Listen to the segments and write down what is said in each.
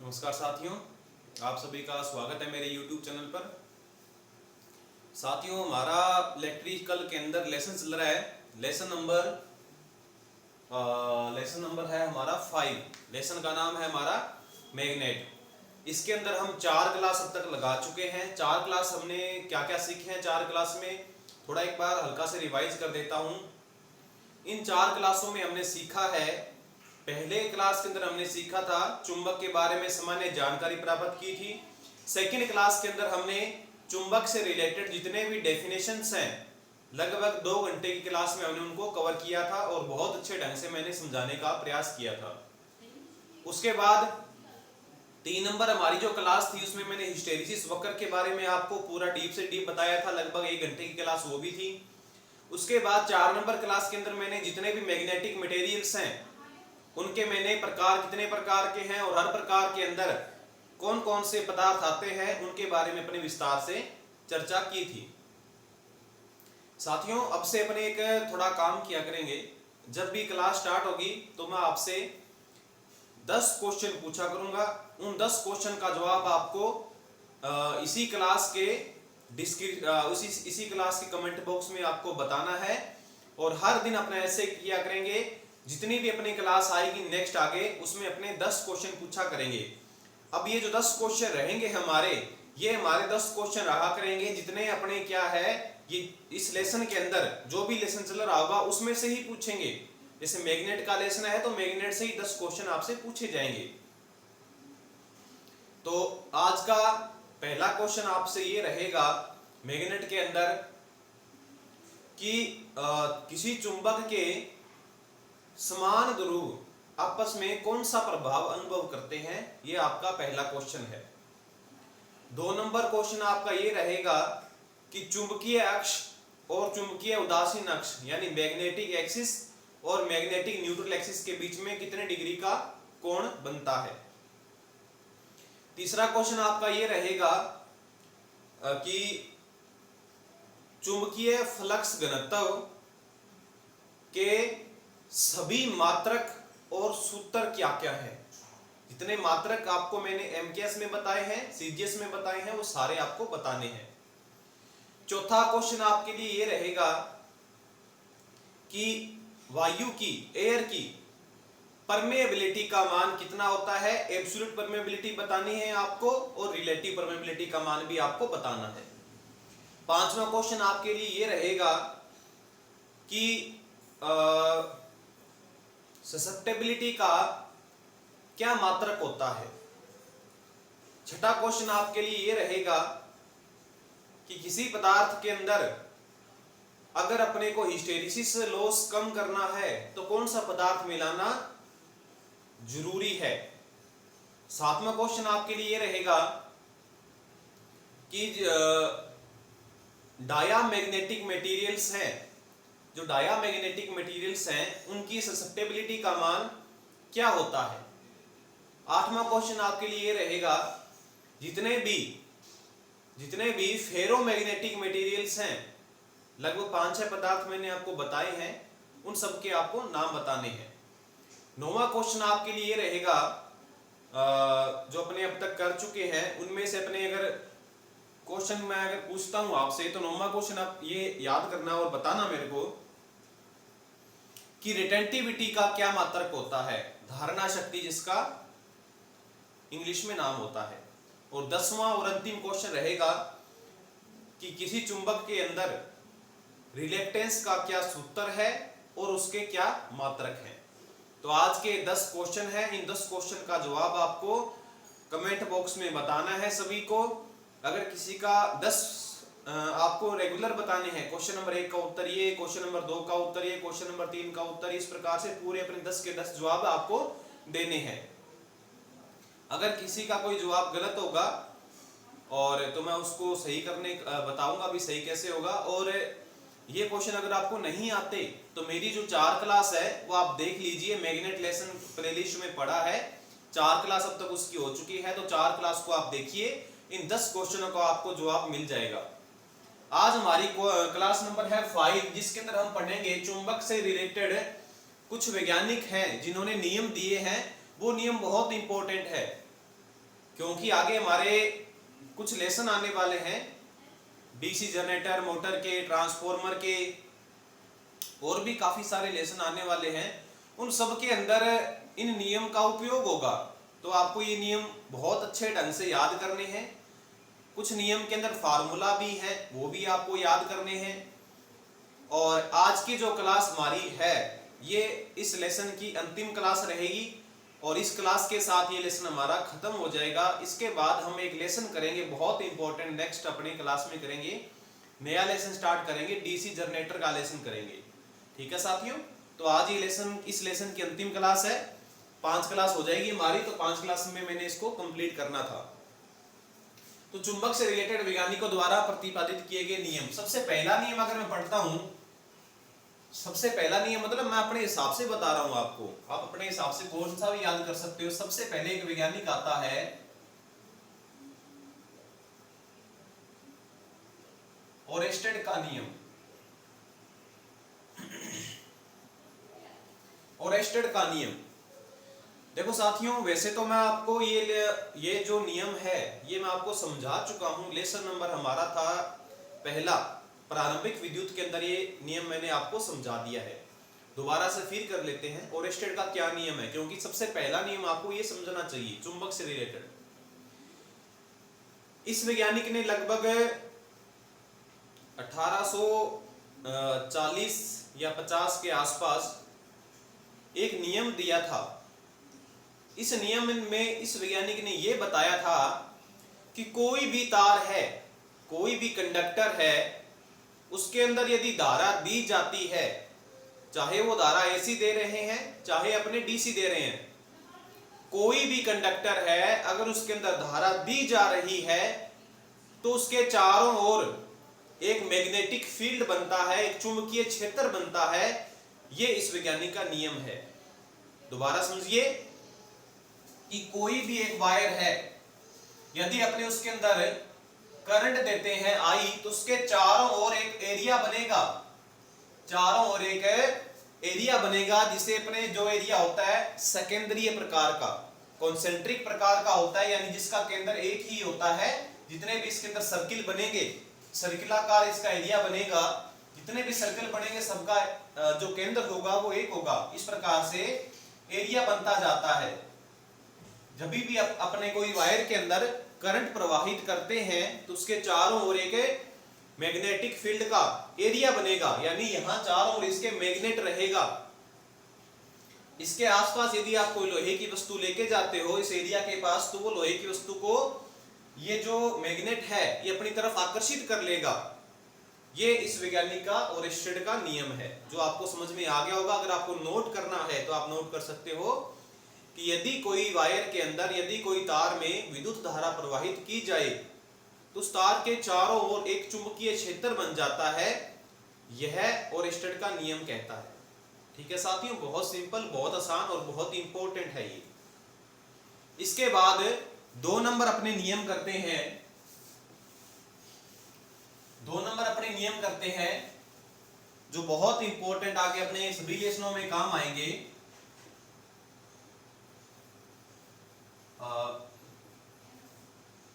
नमस्कार साथियों, आप सभी का स्वागत है मेरे YouTube चैनल पर। साथियों, हमारा इलेक्ट्रिकल के अंदर लेसन चल रहा है। लेसन नंबर है हमारा 5। लेसन का नाम है हमारा मैग्नेट। इसके अंदर हम 4 क्लास अब तक लगा चुके हैं। 4 क्लास हमने क्या क्या सीखे हैं 4 क्लास में, थोड़ा एक बार हल्का से रिवाइज कर देता हूं। इन 4 क्लासों में हमने सीखा है, पहले क्लास के अंदर हमने सीखा था चुंबक के बारे में सामान्य जानकारी प्राप्त की थी। सेकंड क्लास के अंदर हमने चुंबक से रिलेटेड जितने भी डेफिनेशंस हैं, लगभग 2 घंटे की क्लास में हमने उनको कवर किया था और बहुत अच्छे ढंग से मैंने समझाने का प्रयास किया था। उसके बाद 3 नंबर हमारी जो क्लास थी उसमें मैंने हिस्टेरिसिस वक्र के बारे में आपको पूरा डीप से डीप बताया था, लगभग 1 घंटे की क्लास वो भी थी। उसके बाद 4 नंबर क्लास के अंदर मैंने जितने भी मैग्नेटिक मटेरियल्स हैं उनके मैंने प्रकार कितने प्रकार के हैं और हर प्रकार के अंदर कौन कौन से पदार्थ आते हैं उनके बारे में अपने विस्तार से चर्चा की थी। साथियों, अब से अपने एक थोड़ा काम किया करेंगे। जब भी क्लास स्टार्ट होगी तो मैं आपसे 10 क्वेश्चन पूछा करूंगा। उन 10 क्वेश्चन का जवाब आपको इसी क्लास के इसी क्लास के कमेंट बॉक्स में आपको बताना है और हर दिन अपना ऐसे किया करेंगे। जितनी भी अपनी क्लास आएगी नेक्स्ट आगे उसमें अपने 10 क्वेश्चन पूछा करेंगे। अब ये जो 10 क्वेश्चन रहेंगे ये हमारे 10 क्वेश्चन रहा करेंगे जितने अपने क्या है ये इस लेसन के अंदर जो भी लेसन चल रहा होगा उसमें से ही पूछेंगे। जैसे मैग्नेट का लेसन है तो मैग्नेट से ही 10 क्वेश्चन आपसे पूछे जाएंगे। तो आज का पहला क्वेश्चन आपसे ये रहेगा मैग्नेट के अंदर कि किसी चुंबक के समान ध्रुव आपस में कौन सा प्रभाव अनुभव करते हैं, ये आपका पहला क्वेश्चन है। 2 नंबर क्वेश्चन आपका ये रहेगा कि चुंबकीय अक्ष और चुंबकीय उदासीन अक्ष यानी मैग्नेटिक एक्सिस और मैग्नेटिक न्यूट्रल एक्सिस के बीच में कितने डिग्री का कोण बनता है। तीसरा क्वेश्चन आपका ये रहेगा कि चुंबकीय फ्लक्स घनत्व के सभी मात्रक और सूत्र क्या क्या है। जितने मात्रक आपको मैंने एमकेएस में बताए हैं, सीजीएस में बताए हैं, वो सारे आपको बताने हैं। चौथा क्वेश्चन आपके लिए ये रहेगा कि वायु की एयर की परमेबिलिटी का मान कितना होता है। एब्सोल्यूट परमेबिलिटी बतानी है आपको और रिलेटिव परमेबिलिटी का मान भी आपको बताना है। पांचवा क्वेश्चन आपके लिए ये रहेगा कि ससेप्टेबिलिटी का क्या मात्रक होता है। छठा क्वेश्चन आपके लिए ये रहेगा कि किसी पदार्थ के अंदर अगर अपने को हिस्टेरिसिस लॉस कम करना है तो कौन सा पदार्थ मिलाना जरूरी है। सातवां क्वेश्चन आपके लिए ये रहेगा कि डायामैग्नेटिक मटेरियल्स हैं, जो डायामैग्नेटिक मटेरियल्स हैं उनकी ससेप्टेबिलिटी का मान क्या होता है। आठवां क्वेश्चन आपके लिए रहेगा जितने भी फेरोमैग्नेटिक मटेरियल्स हैं, लगभग 5-6 पदार्थ मैंने आपको बताए हैं, उन सब के आपको नाम बताने हैं। 9वां क्वेश्चन आपके लिए रहेगा जो अपने अब तक कर चुके हैं उनमें से अपने अगर क्वेश्चन मैं अगर पूछता हूं आपसे तो 9वां क्वेश्चन आप ये याद करना और बताना मेरे को कि रिटेंटिविटी का क्या मात्रक होता है, धारणा शक्ति जिसका इंग्लिश में नाम होता है। और 10वां और अंतिम क्वेश्चन रहेगा कि किसी चुंबक के अंदर रिलेक्टेंस का क्या सूत्र है और उसके क्या मात्रक हैं। तो आज के 10 क्वेश्चन हैं। इन 10 क्वेश्चन का जवाब आपको कमेंट बॉक्स में बताना है सभी को। अगर किसी का 10 आपको रेगुलर बताने हैं, क्वेश्चन नंबर 1 का उत्तर ये, क्वेश्चन नंबर 2 का उत्तर ये, क्वेश्चन नंबर 3 का उत्तर, इस प्रकार से पूरे अपने 10 के 10 जवाब आपको देने हैं। अगर किसी का कोई जवाब गलत होगा और तो मैं उसको सही करने बताऊंगा भी सही कैसे होगा। और ये क्वेश्चन अगर आपको नहीं आते तो मेरी जो 4 क्लास है वो आप देख लीजिए, मैग्नेट लेसन प्लेलिस्ट में पड़ा है। 4 क्लास अब तक उसकी हो चुकी है, तो 4 क्लास को आप देखिए, इन 10 क्वेश्चनों का आपको जवाब मिल जाएगा। आज हमारी क्लास नंबर है 5, जिसके अंदर हम पढ़ेंगे चुंबक से रिलेटेड कुछ वैज्ञानिक हैं जिन्होंने नियम दिए हैं। वो नियम बहुत इंपॉर्टेंट है। क्योंकि आगे हमारे कुछ लेसन आने वाले हैं डीसी जनरेटर, मोटर के, ट्रांसफॉर्मर के, और भी काफी सारे लेसन आने वाले हैं। उन सब के अंदर इन नियम का उपयोग होगा, तो आपको ये नियम बहुत अच्छे ढंग से याद करने हैं। कुछ नियम के अंदर फार्मूला भी है, वो भी आपको याद करने हैं। और आज की जो क्लास हमारी है ये इस लेसन की अंतिम क्लास रहेगी, और इस क्लास के साथ ये लेसन हमारा खत्म हो जाएगा। इसके बाद हम एक लेसन करेंगे बहुत इंपॉर्टेंट, नेक्स्ट अपने क्लास में करेंगे, नया लेसन स्टार्ट करेंगे, डीसी जनरेटर का लेसन करेंगे। ठीक है साथियों, तो आज ये लेसन इस लेसन की अंतिम क्लास है, 5 क्लास हो जाएगी हमारी, तो 5 क्लास में मैंने इसको कंप्लीट करना था। तो चुंबक से रिलेटेड वैज्ञानिकों द्वारा प्रतिपादित किए गए नियम। सबसे पहला नियम अगर मैं पढ़ता हूं, सबसे पहला नियम मतलब मैं अपने हिसाब से बता रहा हूं आपको, आप अपने हिसाब से कौन सा भी याद कर सकते हो। सबसे पहले एक वैज्ञानिक आता है ओरेस्टेड का नियम। ओरेस्टेड का नियम, देखो साथियों, वैसे तो मैं आपको ये जो नियम है ये मैं आपको समझा चुका हूं। लेसन नंबर हमारा था पहला, प्रारंभिक विद्युत के अंदर ये नियम मैंने आपको समझा दिया है। दोबारा से फिर कर लेते हैं ओरेस्टेड का क्या नियम है, क्योंकि सबसे पहला नियम आपको ये समझना चाहिए चुंबक से रिलेटेड। इस वैज्ञानिक ने लगभग 1840 या 50 के आसपास एक नियम दिया था। इस नियम में इस वैज्ञानिक ने यह बताया था कि कोई भी तार है, कोई भी कंडक्टर है, उसके अंदर यदि धारा दी जाती है, चाहे वो धारा एसी दे रहे हैं चाहे अपने डीसी दे रहे हैं, कोई भी कंडक्टर है अगर उसके अंदर धारा दी जा रही है तो उसके चारों ओर एक मैग्नेटिक फील्ड बनता है, एक चुंबकीय क्षेत्र बनता है। ये इस वैज्ञानिक का नियम है। दोबारा समझिए कि कोई भी एक वायर है, यदि अपने उसके अंदर करंट देते हैं आई, तो उसके चारों ओर एक एरिया बनेगा, चारों ओर एक एरिया बनेगा, जिसे अपने जो एरिया होता है सेकेंडरी प्रकार का, कॉन्सेंट्रिक प्रकार का होता है, यानी जिसका केंद्र एक ही होता है। जितने भी इसके अंदर सर्किल बनेंगे, सर्किलाकार इसका एरिया बनेगा, जितने भी सर्कल बनेंगे सबका जो केंद्र होगा वो एक होगा। इस प्रकार से एरिया बनता जाता है। जब भी अपने कोई वायर के अंदर करंट प्रवाहित करते हैं तो उसके चारों ओर एक मैग्नेटिक फील्ड का एरिया बनेगा, यानी यहां चारों ओर इसके मैग्नेट रहेगा। इसके आसपास यदि आप कोई लोहे की वस्तु लेके जाते हो इस एरिया के पास, तो वो लोहे की वस्तु को ये जो मैग्नेट है ये अपनी तरफ आकर्षित कर लेगा। ये इस वैज्ञानिक का ओरेस्टेड का नियम है, जो आपको समझ में आ गया होगा। अगर आपको नोट करना है तो आप नोट कर सकते हो कि यदि कोई वायर के अंदर, यदि कोई तार में विद्युत धारा प्रवाहित की जाए तो उस तार के चारों ओर एक चुंबकीय क्षेत्र बन जाता है। यह ओरेस्टेड का नियम कहता है। ठीक है साथियों, बहुत सिंपल, बहुत आसान और बहुत इंपॉर्टेंट है ये। इसके बाद 2 नंबर अपने नियम करते हैं। 2 नंबर अपने नियम करते हैं जो बहुत इंपॉर्टेंट, आगे अपने सभी लेसनों में काम आएंगे।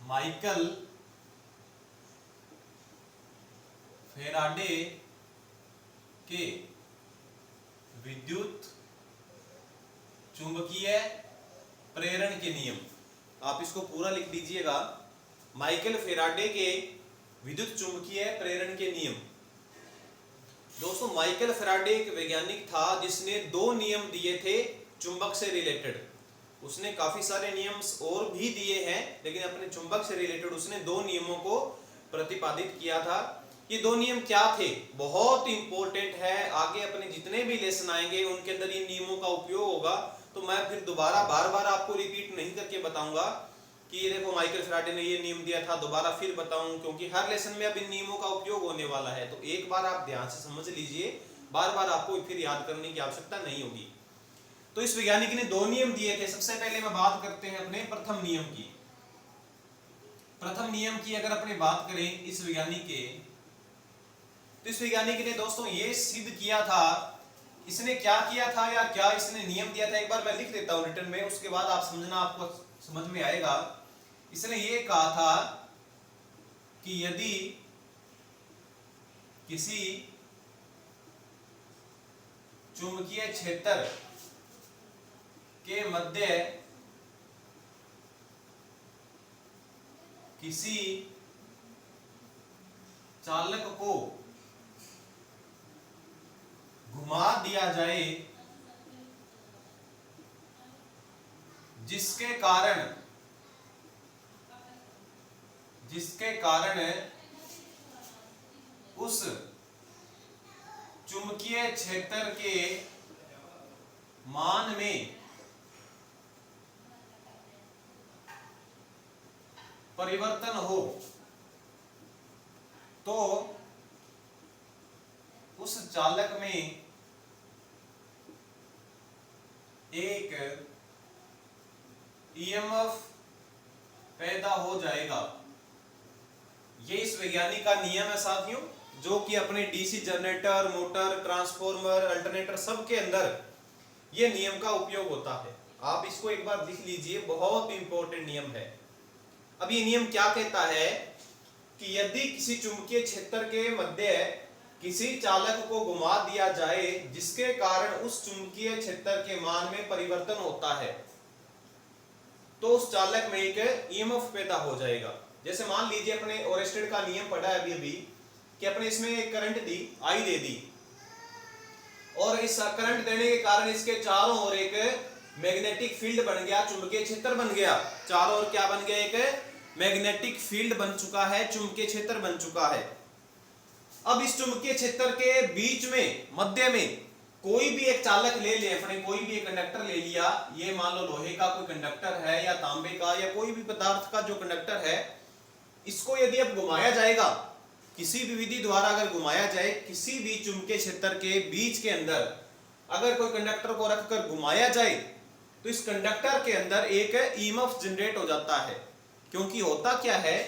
माइकल फेराडे के विद्युत चुंबकीय प्रेरण के नियम। आप इसको पूरा लिख दीजिएगा, माइकल फेराडे के विद्युत चुंबकीय प्रेरण के नियम। दोस्तों, माइकल फेराडे एक वैज्ञानिक था जिसने 2 नियम दिए थे चुंबक से रिलेटेड। उसने काफी सारे नियम और भी दिए हैं, लेकिन अपने चुंबक से रिलेटेड उसने 2 नियमों को प्रतिपादित किया था। ये 2 नियम क्या थे, बहुत इंपॉर्टेंट है। आगे अपने जितने भी लेसन आएंगे उनके अंदर इन नियमों का उपयोग होगा। तो मैं फिर दोबारा बार बार आपको रिपीट नहीं करके बताऊंगा कि ये देखो माइकल फेराडे ने ये नियम दिया था, दोबारा फिर बताऊं, क्योंकि हर लेसन में अब इन नियमों का उपयोग होने वाला है। तो एक बार आप ध्यान से समझ लीजिए, बार बार आपको फिर याद करने की आवश्यकता नहीं होगी। तो इस वैज्ञानिक ने 2 नियम दिए थे। सबसे पहले मैं बात करते हैं अपने प्रथम नियम की। प्रथम नियम की अगर अपने बात करें इस वैज्ञानिक के, तो इस वैज्ञानिक ने दोस्तों ये सिद्ध किया था। इसने क्या किया था या क्या इसने नियम दिया था, एक बार मैं लिख देता हूं रिटर्न में, उसके बाद आप समझना, आपको समझ में आएगा। इसने ये कहा था कि यदि किसी चुंबकीय क्षेत्र के मध्य किसी चालक को घुमा दिया जाए जिसके कारण उस चुंबकीय क्षेत्र के मान में परिवर्तन हो तो उस चालक में एक ईएमएफ पैदा हो जाएगा। ये इस वैज्ञानिक का नियम है साथियों, जो कि अपने DC generator, motor, transformer, alternator सब के अंदर ये नियम का उपयोग होता है। आप इसको एक बार लिख लीजिए, बहुत इंपॉर्टेंट नियम है। अब ये नियम क्या कहता है कि यदि किसी चुंबकीय क्षेत्र के मध्य किसी चालक को घुमा दिया जाए जिसके कारण उस चुंबकीय क्षेत्र के मान में परिवर्तन होता है तो उस चालक में एक ईएमएफ पैदा हो जाएगा। जैसे मान लीजिए अपने ओरेस्टेड का नियम पढ़ा है अभी कि अपने इसमें एक करंट दी, आई दे दी, और इस करंट देने के कारण इसके चारों ओर एक मैग्नेटिक फील्ड बन गया, चुंबकीय क्षेत्र बन गया। चारों ओर क्या बन गया? एक मैग्नेटिक फील्ड बन चुका है, चुंबकीय क्षेत्र बन चुका है। अब इस चुंबकीय क्षेत्र के बीच में, मध्य में कोई भी एक चालक ले ले, अपने कोई भी एक कंडक्टर ले लिया, ये मान लो लोहे का कोई कंडक्टर है या तांबे का या कोई भी पदार्थ का जो कंडक्टर है, इसको यदि अब घुमाया जाएगा, किसी भी विधि द्वारा अगर घुमाया जाए, किसी भी चुंबकीय क्षेत्र के बीच के अंदर अगर कोई कंडक्टर को रखकर घुमाया जाए तो इस कंडक्टर के अंदर एक ईएमएफ जनरेट हो जाता है। क्योंकि होता क्या है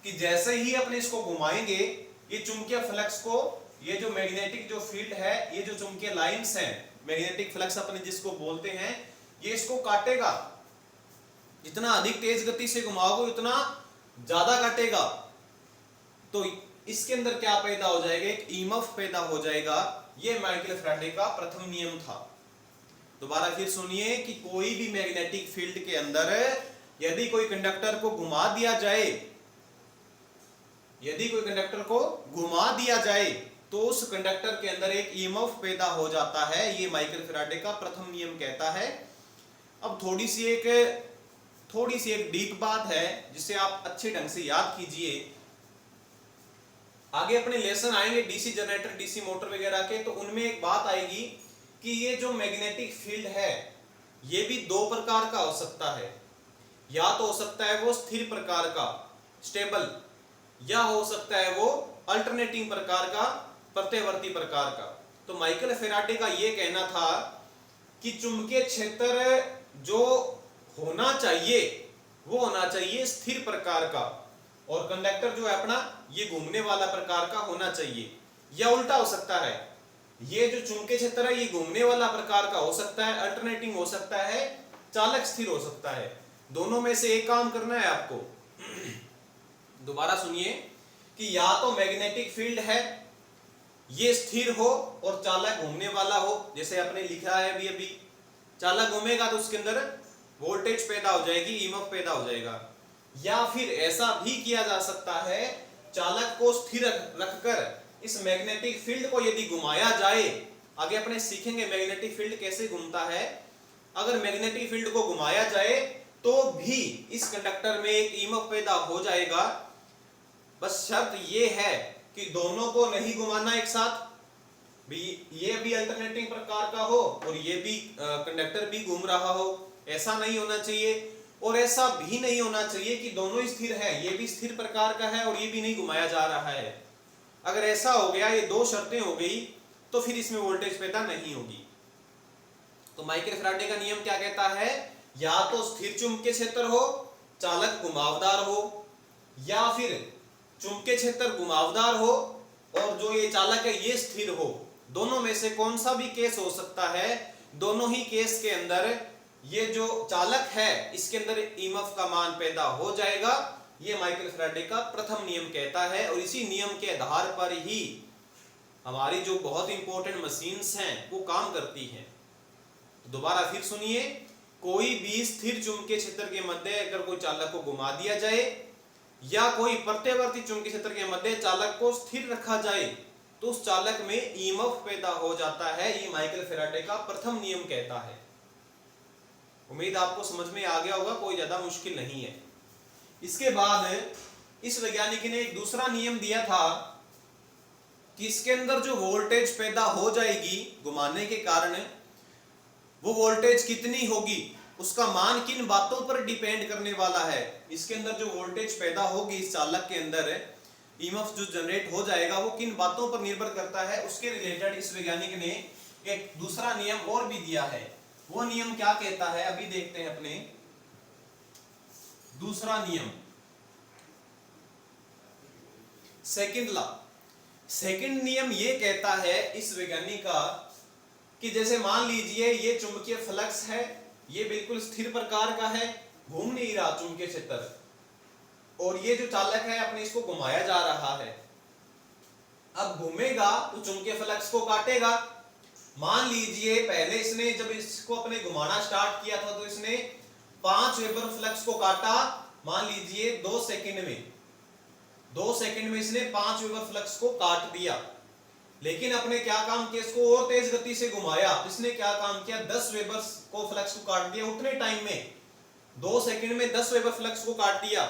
कि जैसे ही अपने इसको घुमाएंगे, ये चुंबकीय फ्लक्स को, ये जो मैग्नेटिक जो फील्ड है, ये जो चुंबकीय लाइंस हैं, मैग्नेटिक फ्लक्स अपने जिसको बोलते हैं, ये इसको काटेगा। जितना अधिक तेज गति से घुमाओगे उतना ज्यादा काटेगा। तो इसके अंदर क्या पैदा हो जाएगा? एक ईएमएफ पैदा हो जाएगा। ये माइकल फैराडे का प्रथम नियम था। दोबारा फिर सुनिए कि कोई भी मैग्नेटिक फील्ड के अंदर यदि कोई कंडक्टर को घुमा दिया जाए, यदि कोई कंडक्टर को घुमा दिया जाए तो उस कंडक्टर के अंदर एक ईएमएफ पैदा हो जाता है। ये माइकल फैराडे का प्रथम नियम कहता है। अब थोड़ी सी एक डीप बात है जिसे आप अच्छे ढंग से याद कीजिए। आगे अपने लेसन आएंगे डीसी जनरेटर, डीसी मोटर वगैरह के, तो उनमें एक बात आएगी कि ये जो मैग्नेटिक फील्ड है ये भी दो प्रकार का हो सकता है। या तो हो सकता है वो स्थिर प्रकार का, स्टेबल, या हो सकता है वो अल्टरनेटिंग प्रकार का, प्रत्यवर्ती प्रकार का। तो माइकल फैराडे का ये कहना था कि चुंबकीय क्षेत्र जो होना चाहिए वो होना चाहिए स्थिर प्रकार का, और कंडक्टर जो है अपना ये घूमने वाला प्रकार का होना चाहिए। या उल्टा हो सकता है, ये जो चुंबकीय क्षेत्र है ये घूमने वाला प्रकार का हो सकता है, अल्टरनेटिंग हो सकता है, चालक स्थिर हो सकता है। दोनों में से एक काम करना है आपको। दोबारा सुनिए कि या तो मैग्नेटिक फील्ड है ये स्थिर हो और चालक घूमने वाला हो, जैसे आपने लिखा है अभी चालक घूमेगा तो उसके अंदर वोल्टेज पैदा हो जाएगी, ईएमएफ पैदा हो जाएगा। या फिर ऐसा भी किया जा सकता है, चालक को स्थिर रखकर इस मैग्नेटिक फील्ड को यदि घुमाया जाए, आगे अपने सीखेंगे मैग्नेटिक फील्ड कैसे घूमता है। अगर मैग्नेटिक फील्ड को घुमाया जाए तो भी इस कंडक्टर में एक ईएमएफ पैदा हो जाएगा। बस शर्त ये है कि दोनों को नहीं घुमाना एक साथ, ये भी अल्टरनेटिंग प्रकार का हो और ये भी कंडक्टर भी घूम रहा हो, ऐसा नहीं होना चाहिए। और ऐसा भी नहीं होना चाहिए कि दोनों स्थिर है, ये भी स्थिर प्रकार का है और ये भी नहीं घुमाया जा रहा है। अगर ऐसा हो गया, ये दो शर्तें हो गई, तो फिर इसमें वोल्टेज पैदा नहीं होगी। तो माइकल फैराडे का नियम क्या कहता है? या तो स्थिर चुंबकीय क्षेत्र हो, चालक घुमावदार हो, या फिर चुंबकीय क्षेत्र घुमावदार हो और जो ये चालक है ये स्थिर हो। दोनों में से कौन सा भी केस हो सकता है। दोनों ही केस के अंदर ये जो चालक है इसके अंदर ईएमएफ का मान पैदा हो जाएगा। ये माइकल फैराडे का प्रथम नियम कहता है और इसी नियम के आधार पर ही हमारी जो बहुत इंपॉर्टेंट मशीन्स हैं वो काम करती हैं। तो दोबारा फिर सुनिए, कोई भी स्थिर चुंबकीय क्षेत्र के मध्य अगर कोई चालक को घुमा दिया जाए या कोई प्रत्यावर्ती चुंबकीय क्षेत्र के मध्य चालक को स्थिर रखा जाए तो उस चालक में ईएमएफ पैदा हो जाता है। ये माइकल फैराडे का प्रथम नियम कहता है। उम्मीद आपको समझ में आ गया होगा, कोई ज्यादा मुश्किल नहीं है। इसके बाद इस वैज्ञानिक ने एक दूसरा नियम दिया था कि इसके अंदर जो वोल्टेज पैदा हो जाएगी घुमाने के कारण, वो वोल्टेज कितनी होगी उसका मान किन बातों पर डिपेंड करने वाला है। इसके अंदर जो वोल्टेज पैदा होगी इस चालक के अंदर ईएमएफ जो जनरेट हो जाएगा वो किन बातों पर निर्भर करता है, उसके रिलेटेड इस वैज्ञानिक ने एक दूसरा नियम और भी दिया है। वो नियम क्या कहता है अभी देखते हैं अपने दूसरा नियम, सेकंड लॉ। सेकंड नियम ये कहता है इस वैज्ञानिक का कि जैसे मान लीजिए ये चुंबकीय फ्लक्स है, ये बिल्कुल स्थिर प्रकार का है, घूम नहीं रहा चुंबकीय क्षेत्र, और ये जो चालक है अपने इसको घुमाया जा रहा है। अब घूमेगा तो चुंबकीय फ्लक्स को काटेगा। मान लीजिए पहले इसने जब इसको अपने घुमाना स्टार्ट किया था तो इसने 5 वेबर फ्लक्स को काटा, मान लीजिए 2 सेकंड में। 2 सेकंड में इसने 5 वेबर फ्लक्स को काट दिया। लेकिन अपने क्या काम किया, इसको और तेज गति से घुमाया। इसने क्या काम किया, 10 वेबर को फ्लक्स को काट दिया उतने टाइम में। 2 सेकंड में 10 वेबर फ्लक्स को काट दिया।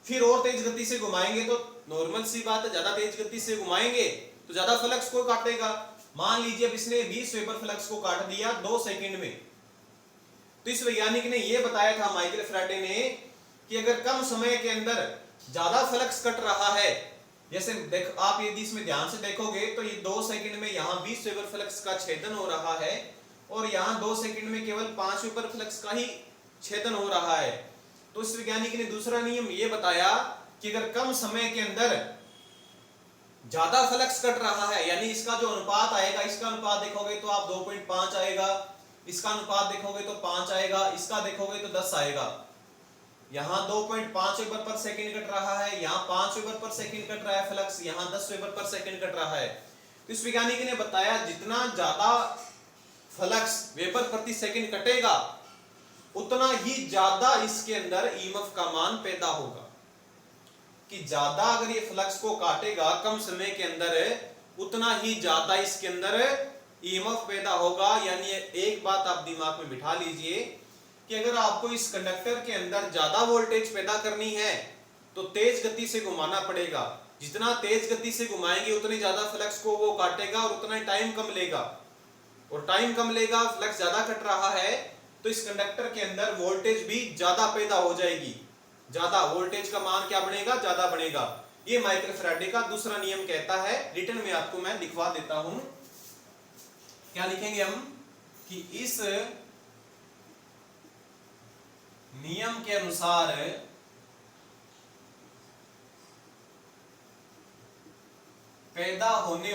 फिर और तेज गति से घुमाएंगे तो नॉर्मल सी बात है, ज्यादा तेज गति से घुमाएंगे तो ज्यादा फ्लक्स को काटेगा। मान लीजिए अब इसने 20 वेबर फ्लक्स को काट दिया 2 सेकंड में। तो इस वैज्ञानिक ने यह बताया था माइकल फैराडे ने कि अगर कम समय के अंदर ज्यादा फ्लक्स कट रहा है, जैसे देख आप यदि इसमें ध्यान से देखोगे तो ये 2 सेकंड में यहाँ 20 वेबर फ्लक्स का छेदन हो रहा है और यहाँ 2 सेकंड में केवल 5 वेबर फ्लक्स का ही छेदन हो रहा है। तो इस वैज्ञानिक ने दूसरा नियम ये बताया कि अगर कम समय के अंदर ज्यादा फ्लक्स कट रहा है, यानी इसका जो अनुपात आएगा, इसका अनुपात देखोगे तो आप 2.5 आएगा, इसका अनुपात देखोगे तो 5 आएगा, इसका देखोगे तो 10 आएगा। यहाँ 2.5 वेबर पर सेकंड कट रहा है, यहाँ 5 वेबर पर सेकंड कट रहा है फ्लक्स, यहाँ 10 वेबर पर सेकंड कट रहा है। तो इस वैज्ञानिक ने बताया जितना ज्यादा फ्लक्स वेबर प्रति सेकंड कटेगा उतना ही ज्यादा इसके अंदर ईएमएफ का मान पैदा होगा। कि ज्यादा अगर ये फ्लक्स को काटेगा कम समय के अंदर उतना ही ज्यादा इसके अंदर ईएमएफ पैदा होगा। यानी एक बात आप दिमाग में बिठा लीजिए कि अगर आपको इस कंडक्टर के अंदर ज्यादा वोल्टेज पैदा करनी है तो तेज गति से घुमाना पड़ेगा। जितना तेज गति से घुमाएंगे उतनी ज्यादा फ्लक्स को वो काटेगा और उतना टाइम कम लेगा, और टाइम कम लेगा, फ्लक्स ज्यादा कट रहा है तो इस कंडक्टर के अंदर वोल्टेज भी ज्यादा पैदा हो जाएगी। ज्यादा वोल्टेज का मान क्या बनेगा, ज्यादा बनेगा। ये माइकल फैराडे का दूसरा नियम कहता है। रिटर्न में आपको मैं दिखवा देता हूं, क्या लिखेंगे हम कि इस नियम के अनुसार पैदा होने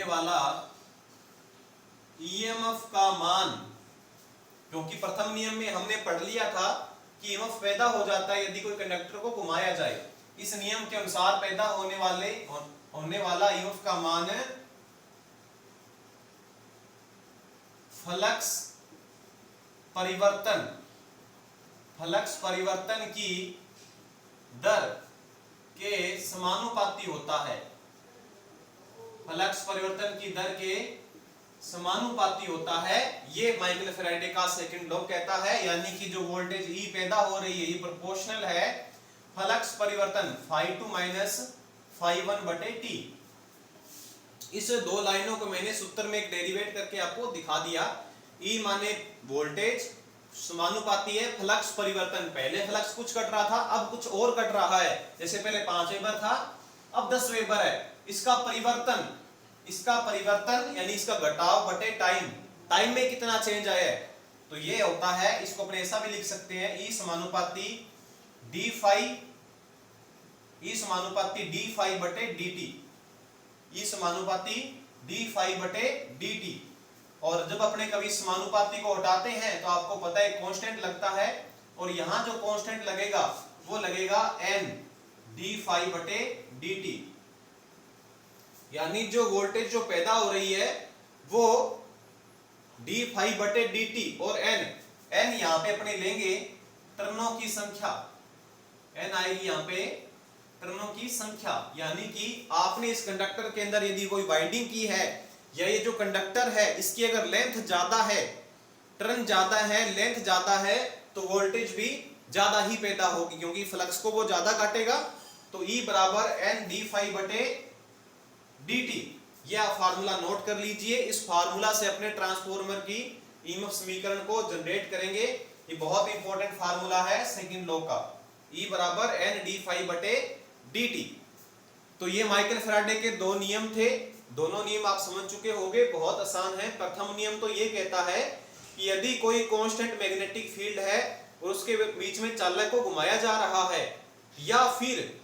वाला ईएमएफ का मान, क्योंकि प्रथम नियम में हमने पढ़ लिया था कि ईएमएफ पैदा हो जाता है यदि कोई कंडक्टर को घुमाया जाए। इस नियम के अनुसार पैदा होने वाला ईएमएफ का मान फ्लक्स परिवर्तन की दर के समानुपाती होता है। फ्लक्स परिवर्तन की दर के समानुपाती होता है। ये माइकल फैराडे का सेकंड लॉ कहता है। यानी कि जो वोल्टेज E पैदा हो रही है ये प्रोपोर्शनल है फ्लक्स परिवर्तन φ2 - φ1/t। इस दो लाइनों को मैंने सूत्र में एक डेरिवेट करके आपको दिखा दिया। E माने वोल्टेज, समानुपाती है फ्लक्स परिवर्तन। पहले फ्लक्स कुछ कट रहा था, अब कुछ और कट रहा है। जैसे पहले 5 वेबर था, अब 10 वेबर है। इसका परिवर्तन यानी इसका घटाव बटे टाइम में कितना चेंज आया है, तो ये होता है। इसको अपने ऐसा भी लिख सकते हैं E समानुपाती d φ बटे dt। E समानुपाती डी फाई बटे डी टी। और जब अपने कभी समानुपाती को हटाते हैं तो आपको पता है कांस्टेंट लगता है, और यहां जो कांस्टेंट लगेगा वो लगेगा n डी फाई बटे डी टी। यानी जो वोल्टेज जो पैदा हो रही है वो डी फाई बटे डी टी, और n यहां पे अपने लेंगे टर्नों की संख्या, n आएगी यहां पे टर्नों की संख्या। यानी कि आपने इस कंडक्टर के अंदर यदि कोई वाइंडिंग की है, या ये जो कंडक्टर है इसकी अगर लेंथ ज्यादा है, टर्न ज्यादा है, लेंथ ज्यादा है, तो वोल्टेज भी ज्यादा ही पैदा होगी, क्योंकि फ्लक्स को वो ज्यादा काटेगा। तो E बराबर n डी फाई बटे डी टी। यह आप फार्मूला नोट कर लीजिए। इस फार्मूला से अपने ट्रांसफॉर्मर की ईएमएफ समीकरण को जनरेट करेंगे। ये बहुत इंपॉर्टेंट फार्मूला है सेकंड लॉ का, E बराबर n डी फाई बटे डी टी। तो ये माइकल फैराडे के दो नियम थे, दोनों नियम आप समझ चुके होंगे, बहुत आसान है। प्रथम नियम तो ये कहता है कि यदि कोई कांस्टेंट मैग्नेटिक फील्ड है और उसके बीच में चालक को घुमाया जा रहा है, या फिर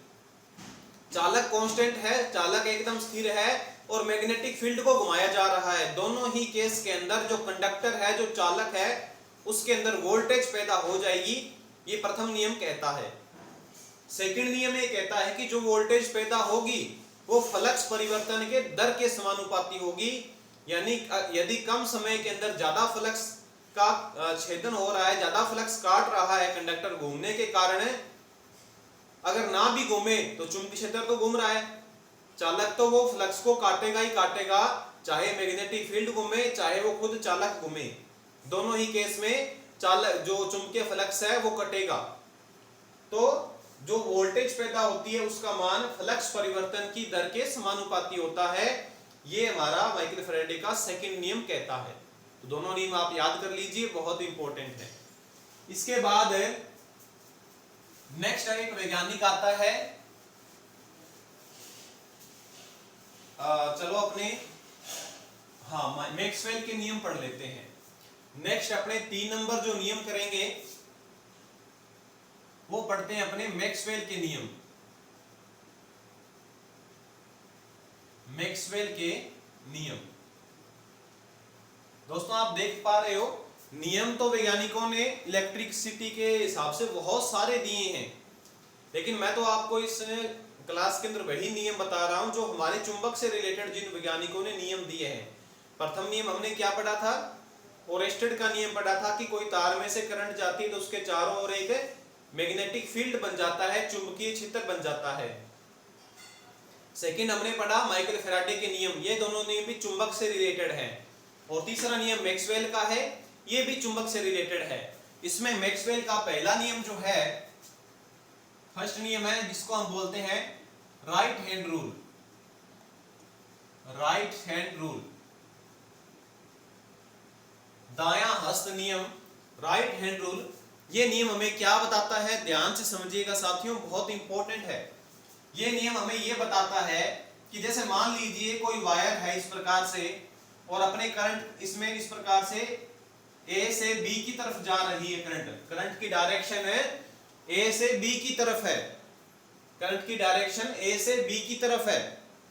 चालक कांस्टेंट है, चालक एकदम स्थिर है और मैग्नेटिक फील्ड को घुमाया जा रहा है, दोनों ही केस के अंदर जो कंडक्टर है, जो चालक है, उसके अंदर वोल्टेज पैदा हो जाएगी। ये प्रथम नियम कहता है। सेकंड नियम ये कहता है कि जो वोल्टेज पैदा होगी वो फ्लक्स परिवर्तन के दर के समानुपाती होगी। यानी यदि कम समय के अंदर ज्यादा फ्लक्स का छेदन हो रहा है, ज्यादा फ्लक्स काट रहा है कंडक्टर घूमने के कारण, अगर ना भी घूमे तो चुंबकीय क्षेत्र तो घूम रहा है, चालक तो वो फ्लक्स को काटेगा ही काटेगा, चाहे मैग्नेटिक फील्ड घूमे चाहे वो खुद चालक घूमे, दोनों ही केस में चालक जो चुंबकीय फ्लक्स है वो कटेगा। तो जो वोल्टेज पैदा होती है उसका मान फ्लक्स परिवर्तन की दर के समानुपाती होता है। ये हमारा माइकल फैराडे का सेकंड नियम कहता है। तो दोनों नियम आप याद कर लीजिए, बहुत इंपॉर्टेंट है। इसके बाद नेक्स्ट एक वैज्ञानिक आता है, चलो अपने मैक्सवेल के नियम पढ़ लेते हैं। नेक्स्ट अपने 3 नंबर जो नियम करेंगे वो पढ़ते हैं अपने मैक्सवेल के नियम। मैक्सवेल के नियम दोस्तों आप देख पा रहे हो, नियम तो वैज्ञानिकों ने इलेक्ट्रिसिटी के हिसाब से बहुत सारे दिए हैं, लेकिन मैं तो आपको इस क्लास के अंदर वही नियम बता रहा हूं जो हमारे चुंबक से रिलेटेड जिन वैज्ञानिकों ने नियम दिए हैं। प्रथम नियम हमने क्या पढ़ा था? ओरेस्टेड का नियम पढ़ा था कि कोई तार में से करंट जाती है तो उसके चारों ओर एक मैग्नेटिक फील्ड बन जाता है, चुंबकीय क्षेत्र बन जाता है। सेकंड हमने पढ़ा माइकल फैराडे के नियम, ये दोनों नियम भी चुंबक से रिलेटेड है। और तीसरा नियम मैक्सवेल का है, ये भी चुंबक से रिलेटेड है। इसमें मैक्सवेल का पहला नियम जो है, फर्स्ट नियम है, जिसको हम बोलते हैं right hand rule. Right hand rule, दायां हस्त नियम, राइट हैंड रूल। ये नियम हमें क्या बताता है, ध्यान से समझिएगा साथियों, बहुत इंपॉर्टेंट है। ये नियम हमें ये बताता है कि जैसे मान लीजिए कोई वायर है इस प्रकार से, और अपने करंट इसमें इस प्रकार से ए से बी की तरफ जा रही है। करंट की डायरेक्शन है ए से बी की तरफ है, करंट की डायरेक्शन ए से बी की तरफ है।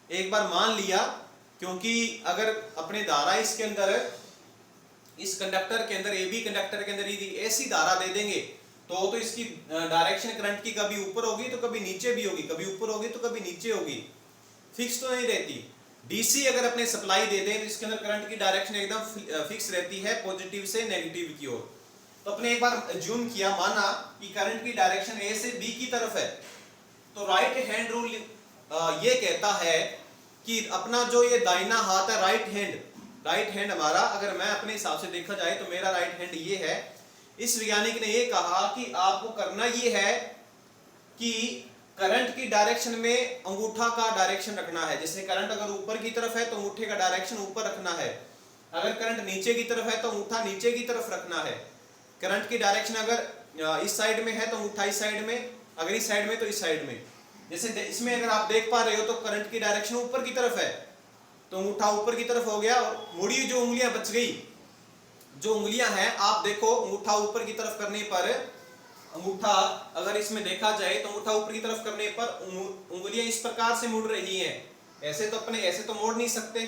एक बार मान लिया, क्योंकि अगर अपने धारा इसके अंदर, इस कंडक्टर के अंदर, ए बी कंडक्टर के अंदर यदि ऐसी धारा दे देंगे तो इसकी डायरेक्शन करंट की कभी ऊपर होगी तो कभी नीचे भी होगी, कभी ऊपर होगी तो कभी नीचे होगी, फिक्स तो नहीं रहती। डीसी अगर अपने सप्लाई दे दें तो इसके अंदर करंट की डायरेक्शन एकदम फिक्स रहती है, पॉजिटिव से नेगेटिव की ओर। तो अपने एक बार अज्यूम किया, माना कि करंट की डायरेक्शन ए से बी की तरफ है, तो राइट हैंड रूल ये कहता है कि अपना जो ये दाहिना हाथ है, राइट हैंड हमारा, अगर मैं अपने हिसाब से देखा जाए तो मेरा राइट हैंड ये है। इस वैज्ञानिक ने ये कहा कि आपको करना ये है कि करंट की डायरेक्शन में अंगूठा का डायरेक्शन रखना है। जैसे करंट अगर ऊपर की तरफ है तो अंगूठे का डायरेक्शन ऊपर रखना है, अगर करंट नीचे की तरफ है तो अंगूठा नीचे की तरफ रखना है। करंट की डायरेक्शन अगर इस साइड में है तो अंगूठा इस साइड में, अगर इस साइड में तो इस साइड में। जैसे इसमें अगर आप देख पा रहे हो तो करंट की डायरेक्शन ऊपर की तरफ है तो अंगूठा ऊपर की तरफ हो गया, और मुड़ी जो उंगलियां बच गई, जो उंगलियां हैं आप देखो, अंगूठा ऊपर की तरफ करने पर, अंगूठा अगर इसमें देखा जाए तो अंगूठा ऊपर की तरफ करने पर उंगलियां इस प्रकार से मुड़ रही हैं। ऐसे तो अपने ऐसे तो मोड़ नहीं सकते,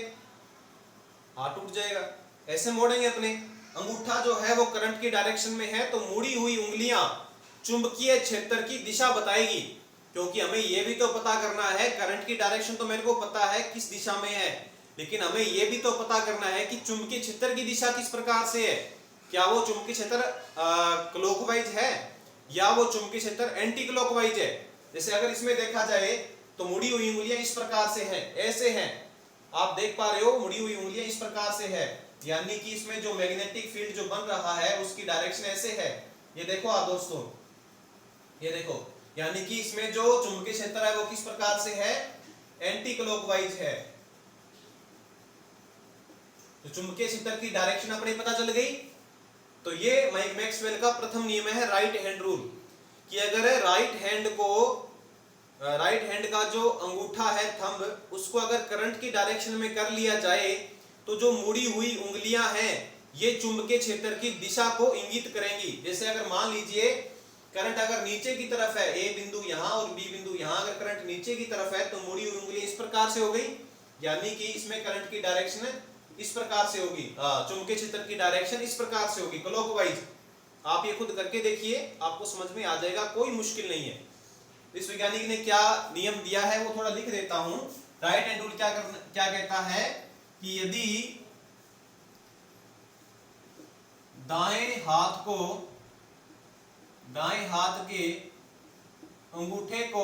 हाथ टूट जाएगा। ऐसे मोड़ेंगे अपने, अंगूठा जो है वो करंट की डायरेक्शन में है तो मुड़ी हुई उंगलियां चुंबकीय क्षेत्र की दिशा बताएगी, क्योंकि हमें यह भी तो पता करना है, करंट की डायरेक्शन तो मेरे को पता है किस दिशा में है, लेकिन हमें यह भी तो पता करना है कि चुंबकीय क्षेत्र की दिशा किस प्रकार से है। क्या वो चुंबकीय क्षेत्र क्लॉकवाइज है या वो चुंबकीय क्षेत्र एंटी क्लॉकवाइज है। जैसे अगर इसमें देखा जाए तो मुड़ी हुई उंगलियां इस प्रकार से हैं, ऐसे हैं, आप देख पा रहे हो, मुड़ी हुई उंगलियां इस प्रकार से है, यानी कि इसमें जो मैग्नेटिक फील्ड जो बन रहा है उसकी डायरेक्शन ऐसे है। ये देखो आप दोस्तों, ये देखो, यानी कि इसमें जो चुंबकीय क्षेत्र है वो किस प्रकार से है, एंटी क्लॉकवाइज है। तो चुंबकीय क्षेत्र की डायरेक्शन अपने पता चल गई। तो ये मैक्सवेल का प्रथम नियम है राइट हैंड रूल, कि अगर राइट हैंड का जो अंगूठा है थंब, उसको अगर करंट की डायरेक्शन में कर लिया जाए तो जो मुड़ी हुई उंगलियां हैं ये चुंबकीय क्षेत्र की दिशा को इंगित करेंगी। जैसे अगर मान लीजिए करंट अगर नीचे की तरफ है, ए बिंदु यहां और बी बिंदु यहां, अगर करंट नीचे की तरफ है तो मुड़ी हुई उंगली इस प्रकार से हो गई, यानी कि इसमें करंट की डायरेक्शन इस प्रकार से होगी, चुंबकीय क्षेत्र की डायरेक्शन इस प्रकार से होगी क्लॉकवाइज। आप ये खुद करके देखिए, आपको समझ में आ जाएगा, कोई मुश्किल नहीं है। इस वैज्ञानिक ने क्या नियम दिया है वो थोड़ा लिख देता हूं। राइट हैंड रूल क्या कहता है कि यदि दाएं हाथ के अंगूठे को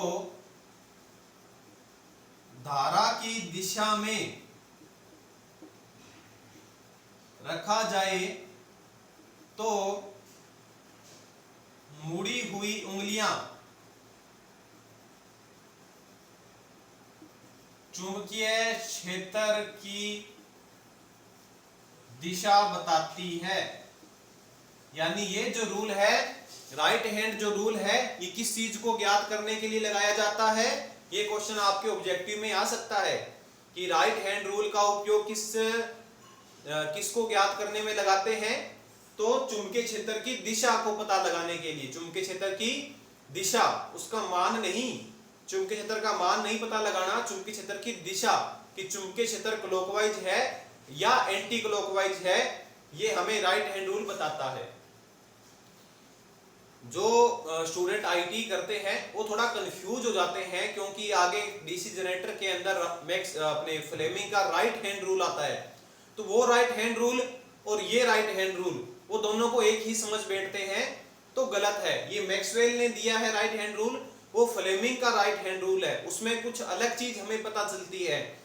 धारा की दिशा में रखा जाए तो मुड़ी हुई उंगलियां चुंबकीय क्षेत्र की दिशा बताती है। यानी ये जो रूल है, राइट हैंड जो रूल है, ये किस चीज को ज्ञात करने के लिए लगाया जाता है। ये क्वेश्चन आपके ऑब्जेक्टिव में आ सकता है कि राइट हैंड रूल का उपयोग किसको ज्ञात करने में लगाते हैं, तो चुंबकीय क्षेत्र की दिशा को पता लगाने के लिए। चुंबकीय क्षेत्र की दिशा, उसका मान नहीं, चुंबकीय क्षेत्र का मान नहीं पता लगाना, चुंबकीय क्षेत्र की दिशा, कि चुंबकीय क्षेत्र क्लॉकवाइज है या एंटी क्लॉकवाइज है, ये हमें राइट हैंड रूल बताता है। जो स्टूडेंट आईटी करते हैं वो थोड़ा कंफ्यूज हो जाते हैं, क्योंकि आगे डीसी जनरेटर के अंदर अपने फ्लेमिंग का राइट हैंड रूल आता है, तो वो राइट हैंड रूल और ये राइट हैंड रूल, वो दोनों को एक ही समझ बैठते हैं, तो गलत है। ये मैक्सवेल ने दिया है राइट हैंड रूल, वो फ्लेमिंग का राइट हैंड रूल है, उसमें कुछ अलग चीज हमें पता चलती है।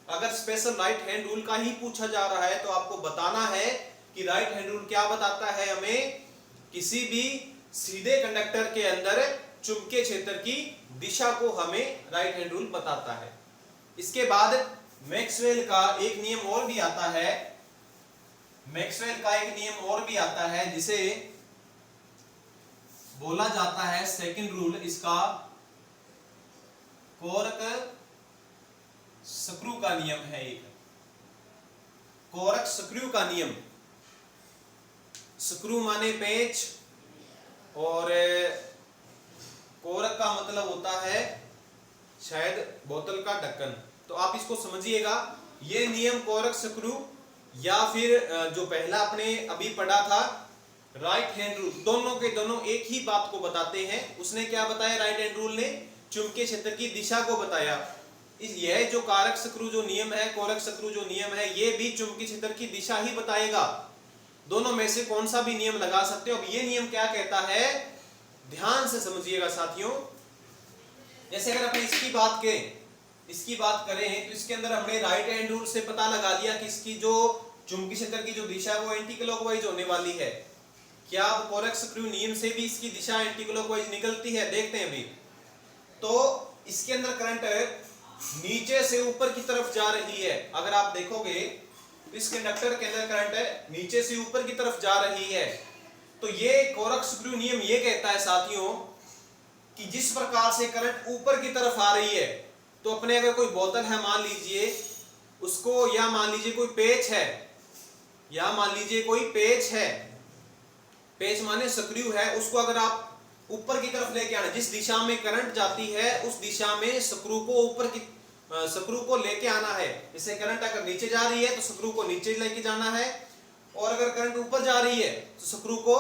अगर स्पेशल राइट हैंड रूल का ही पूछा जा रहा है तो आपको बताना है कि राइट हैंड रूल क्या बताता है हमें, किसी भी सीधे कंडक्टर के अंदर चुंबकीय क्षेत्र की दिशा को हमें राइट हैंड रूल बताता है। इसके बाद मैक्सवेल का एक नियम और भी आता है, मैक्सवेल का एक नियम और भी आता है जिसे बोला जाता है सेकंड रूल। इसका कोरक स्क्रू का नियम है, एक कोरक स्क्रू का नियम। स्क्रू माने पेच और कोरक का मतलब होता है शायद बोतल का ढक्कन, तो आप इसको समझिएगा। ये नियम कोरक स्क्रू या फिर जो पहला आपने अभी पढ़ा था राइट हैंड रूल, दोनों के दोनों एक ही बात को बताते हैं। उसने क्या बताया, राइट हैंड रूल ने चुंबकीय क्षेत्र की दिशा को बताया। यह जो कारक स्क्रू जो नियम है, कोरक स्क्रू जो नियम है, ये भी चुंबकीय क्षेत्र की दिशा ही बताएगा। दोनों में से कौन सा भी नियम लगा सकते हो। अब ये नियम क्या कहता है, ध्यान से समझिएगा साथियों। जैसे अगर अपने इसकी बात करें तो इसके अंदर हमने राइट हैंड रूल से पता लगा लिया कि इसकी जो चुंबकीय क्षेत्र की जो दिशा है वो एंटी क्लॉकवाइज होने वाली है। क्या कोरक स्क्रू नियम से भी इसकी दिशा एंटी क्लॉकवाइज निकलती है, देखते हैं अभी। तो इसके अंदर करंट नीचे से ऊपर की तरफ जा रही है। अगर आप देखोगे इस कंडक्टर के अंदर करंट नीचे से ऊपर की तरफ जा रही है, तो ये कोरक स्क्रू नियम ये कहता है साथियों कि जिस प्रकार से करंट ऊपर की तरफ आ रही है, तो अपने अगर कोई बोतल है मान लीजिए उसको, या मान लीजिए कोई पेच है, या मान लीजिए कोई पेच है, पेच माने स्क्रू है, उसको अगर आप ऊपर की तरफ लेके आना, जिस दिशा में करंट जाती है उस दिशा में स्क्रू को ऊपर की स्क्रू को लेके आना है। जैसे करंट अगर नीचे जा रही है तो स्क्रू को नीचे लेके जाना है, और अगर करंट ऊपर जा रही है तो स्क्रू को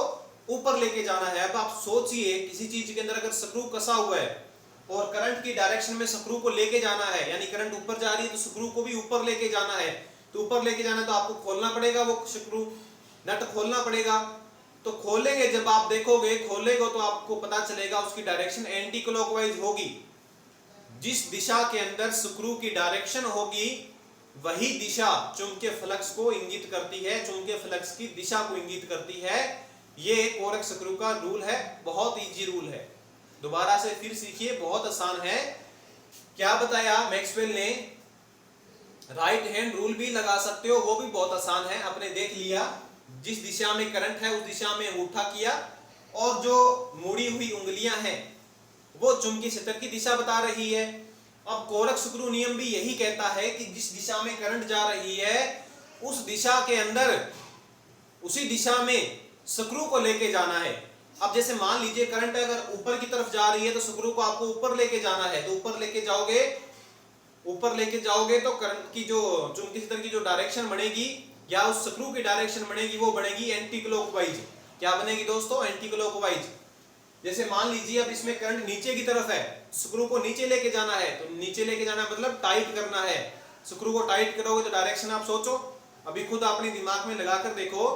ऊपर लेके जाना है। अब आप सोचिए किसी चीज के अंदर अगर स्क्रू कसा हुआ है और करंट की डायरेक्शन में स्क्रू को लेके जाना है, यानी करंट ऊपर जा रही है तो स्क्रू को भी ऊपर लेके जाना है। तो ऊपर लेके जाना है तो आपको खोलना पड़ेगा, वो स्क्रू नट खोलना पड़ेगा। तो खोलेंगे, जब आप देखोगे खोलेगे तो आपको पता चलेगा उसकी डायरेक्शन एंटी क्लॉकवाइज होगी। जिस दिशा के अंदर स्क्रू की डायरेक्शन होगी वही दिशा चुंबकीय फ्लक्स को इंगित करती है, चुंबकीय फ्लक्स की दिशा को इंगित करती है। ये कोरेक्स स्क्रू का रूल है, बहुत इजी रूल है। दोबारा से फिर सीखिए, बहुत आसान है। क्या बताया मैक्सवेल ने? राइट हैंड रूल भी लगा सकते हो, वो भी बहुत आसान है। आपने देख लिया, जिस दिशा में करंट है उस दिशा में अंगूठा किया, और जो मुड़ी हुई उंगलियां हैं वो चुंबकीय क्षेत्र की दिशा बता रही है। अब कोरेक्स स्क्रू नियम भी यही कहता है कि जिस दिशा में करंट जा रही है उस दिशा के अंदर, उसी दिशा में स्क्रू को लेके जाना है। अब जैसे मान लीजिए करंट अगर ऊपर की तरफ जा रही है तो स्क्रू को आपको ऊपर लेके जाना है। तो ऊपर लेके जाओगे तो करंट की जो चुंबकीय क्षेत्र की जो डायरेक्शन बनेगी या उस स्क्रू की डायरेक्शन बनेगी वो बनेगी एंटी क्लॉकवाइज। क्या बनेगी दोस्तों? Anti clockwise. जैसे मान लीजिए अब इसमें करंट नीचे की तरफ है, स्क्रू को नीचे लेके जाना है। तो नीचे लेके जाना मतलब टाइट करना है। स्क्रू को टाइट करोगे तो डायरेक्शन आप सोचो, अभी खुद अपने दिमाग में लगाकर देखो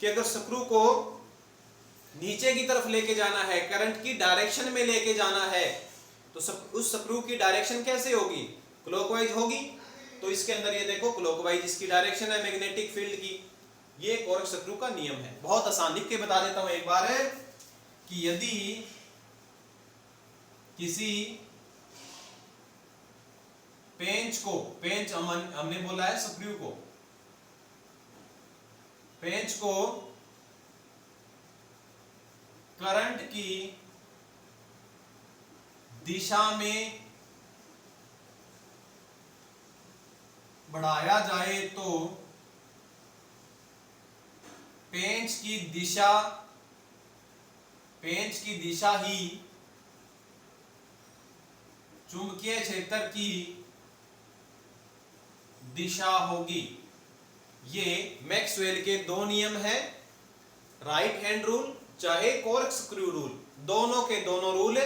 कि अगर स्क्रू को नीचे की तरफ लेके जाना है, करंट की डायरेक्शन में लेके जाना है, तो उस स्क्रू की डायरेक्शन कैसे होगी? क्लॉकवाइज होगी। तो इसके अंदर ये देखो क्लॉकवाइज इसकी डायरेक्शन है मैग्नेटिक फील्ड की। ये कोरेक्स स्क्रू का नियम है, बहुत आसान। लिख के बता देता हूं एक बार कि यदि किसी पेंच हमने बोला है स्क्रू को, पेंच को करंट की दिशा में बढ़ाया जाए तो पेंच की दिशा ही चुंबकीय क्षेत्र की दिशा होगी। ये मैक्सवेल के दो नियम हैं, राइट हैंड रूल चाहे कोरेक्स स्क्रू रूल, दोनों के दोनों रूल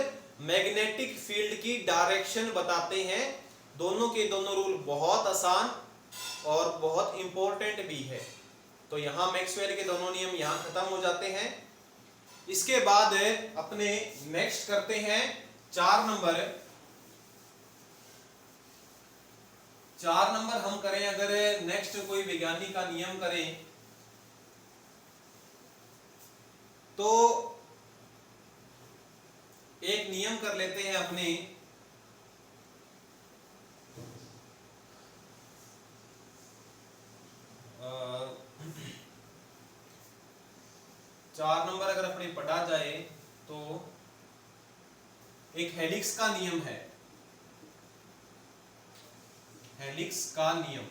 मैग्नेटिक फील्ड की डायरेक्शन बताते हैं। दोनों के दोनों रूल बहुत आसान और बहुत इंपॉर्टेंट भी है। तो यहां मैक्सवेल के दोनों नियम यहां खत्म हो जाते हैं। इसके बाद अपने नेक्स्ट करते हैं 4 नंबर। 4 नंबर हम करें, अगर नेक्स्ट कोई वैज्ञानिक का नियम करें तो एक नियम कर लेते हैं अपने, 4 नंबर अगर अपने पढ़ा जाए तो एक हेलिक्स का नियम है। हेलिक्स का नियम,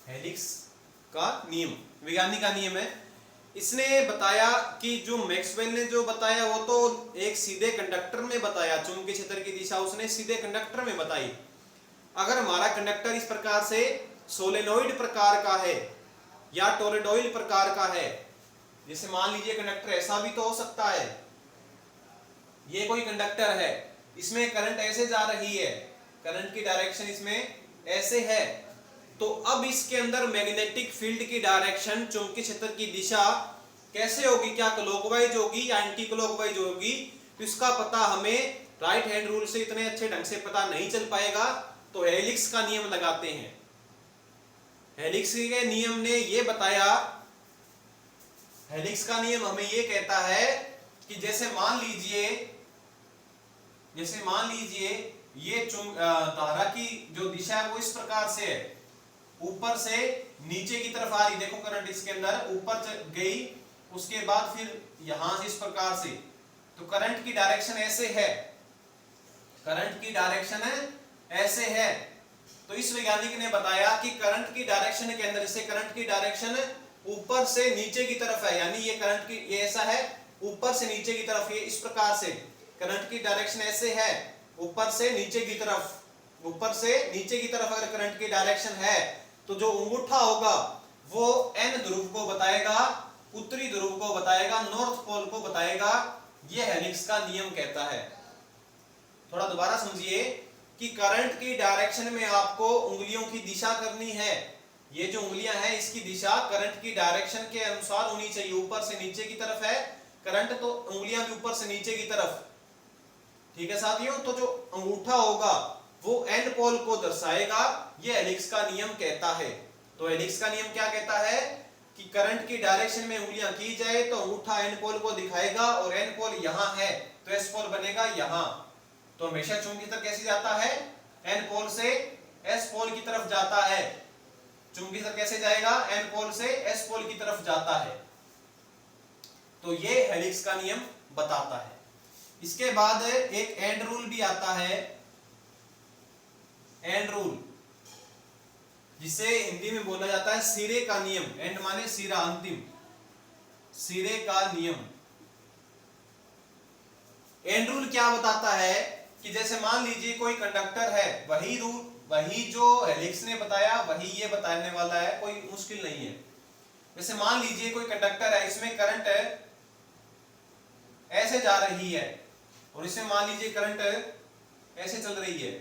हेलिक्स का नियम वैज्ञानिक का नियम है। इसने बताया कि जो मैक्सवेल ने जो बताया वो तो एक सीधे कंडक्टर में बताया, चुंबकीय क्षेत्र की दिशा उसने सीधे कंडक्टर में बताई। अगर हमारा कंडक्टर इस प्रकार से सोलेनोइड प्रकार का है या टोरॉइडल प्रकार का है, जैसे मान लीजिए कंडक्टर ऐसा भी तो हो सकता है, ये कोई कंडक्टर है, इसमें करंट ऐसे जा रही है, करंट की डायरेक्शन इसमें ऐसे है, तो अब इसके अंदर मैग्नेटिक फील्ड की डायरेक्शन, चुंबकीय क्षेत्र की दिशा कैसे होगी? क्या क्लॉकवाइज होगी या एंटी क्लॉकवाइज होगी? तो इसका पता हमें राइट हैंड रूल से इतने अच्छे ढंग से पता नहीं चल पाएगा, तो हेलिक्स का नियम लगाते हैं। हेलिक्स के नियम ने ये बताया, हेलिक्स का नियम हमें ये कहता है कि जैसे मान लीजिए ये धारा की जो दिशा है वो इस प्रकार से है, ऊपर से नीचे की तरफ आ रही, देखो करंट इसके अंदर ऊपर गई, उसके बाद फिर यहां से इस प्रकार से, तो करंट की डायरेक्शन ऐसे है, करंट की डायरेक्शन ऐसे है। तो इस वैज्ञानिक ने बताया कि करंट की डायरेक्शन के अंदर, जैसे करंट की डायरेक्शन ऊपर से नीचे की तरफ है, यानी ये करंट की ये ऐसा है, ऊपर से नीचे की तरफ, ये इस प्रकार से करंट की डायरेक्शन ऐसे है, ऊपर से नीचे की तरफ, ऊपर से नीचे की तरफ अगर करंट की डायरेक्शन है तो जो अंगूठा होगा वो एन ध्रुव को बताएगा, उत्तरी ध्रुव को बताएगा, नॉर्थ पोल को बताएगा। ये हेलिक्स का नियम कहता है। थोड़ा दोबारा समझिए कि करंट की डायरेक्शन में आपको उंगलियों की दिशा करनी है। ये जो उंगलियां हैं इसकी दिशा करंट की डायरेक्शन के अनुसार होनी चाहिए। ऊपर से नीचे की तरफ है करंट तो उंगलियां भी ऊपर से नीचे की तरफ, ठीक है साथियों। तो जो अंगूठा होगा वो एन पोल को दर्शाएगा। ये हेलिक्स का नियम कहता है। तो हेलिक्स का नियम क्या कहता है कि करंट की डायरेक्शन में उंगलियां की जाए तो अंगूठा एन पोल को दिखाएगा, और एन पोल यहां है तो एस पोल बनेगा यहां। तो हमेशा चुंबकीय क्षेत्र कैसे जाता है, एन पोल से एस पोल की तरफ जाता है। चुंबकीय क्षेत्र कैसे जाएगा, एन पोल से एस पोल की तरफ जाता है। तो ये हेलिक्स का नियम बताता है। इसके बाद एक एंड रूल भी आता है, एंड रूल, जिसे हिंदी में बोला जाता है सिरे का नियम। एंड माने सिरा, अंतिम, सिरे का नियम। एंड रूल क्या बताता है कि जैसे मान लीजिए कोई कंडक्टर है, वही रूल, वही जो हेलिक्स ने बताया वही ये बताने वाला है, कोई मुश्किल नहीं है। जैसे मान लीजिए कोई कंडक्टर है, इसमें करंट ऐसे जा रही है और इसमें मान लीजिए करंट ऐसे चल रही है।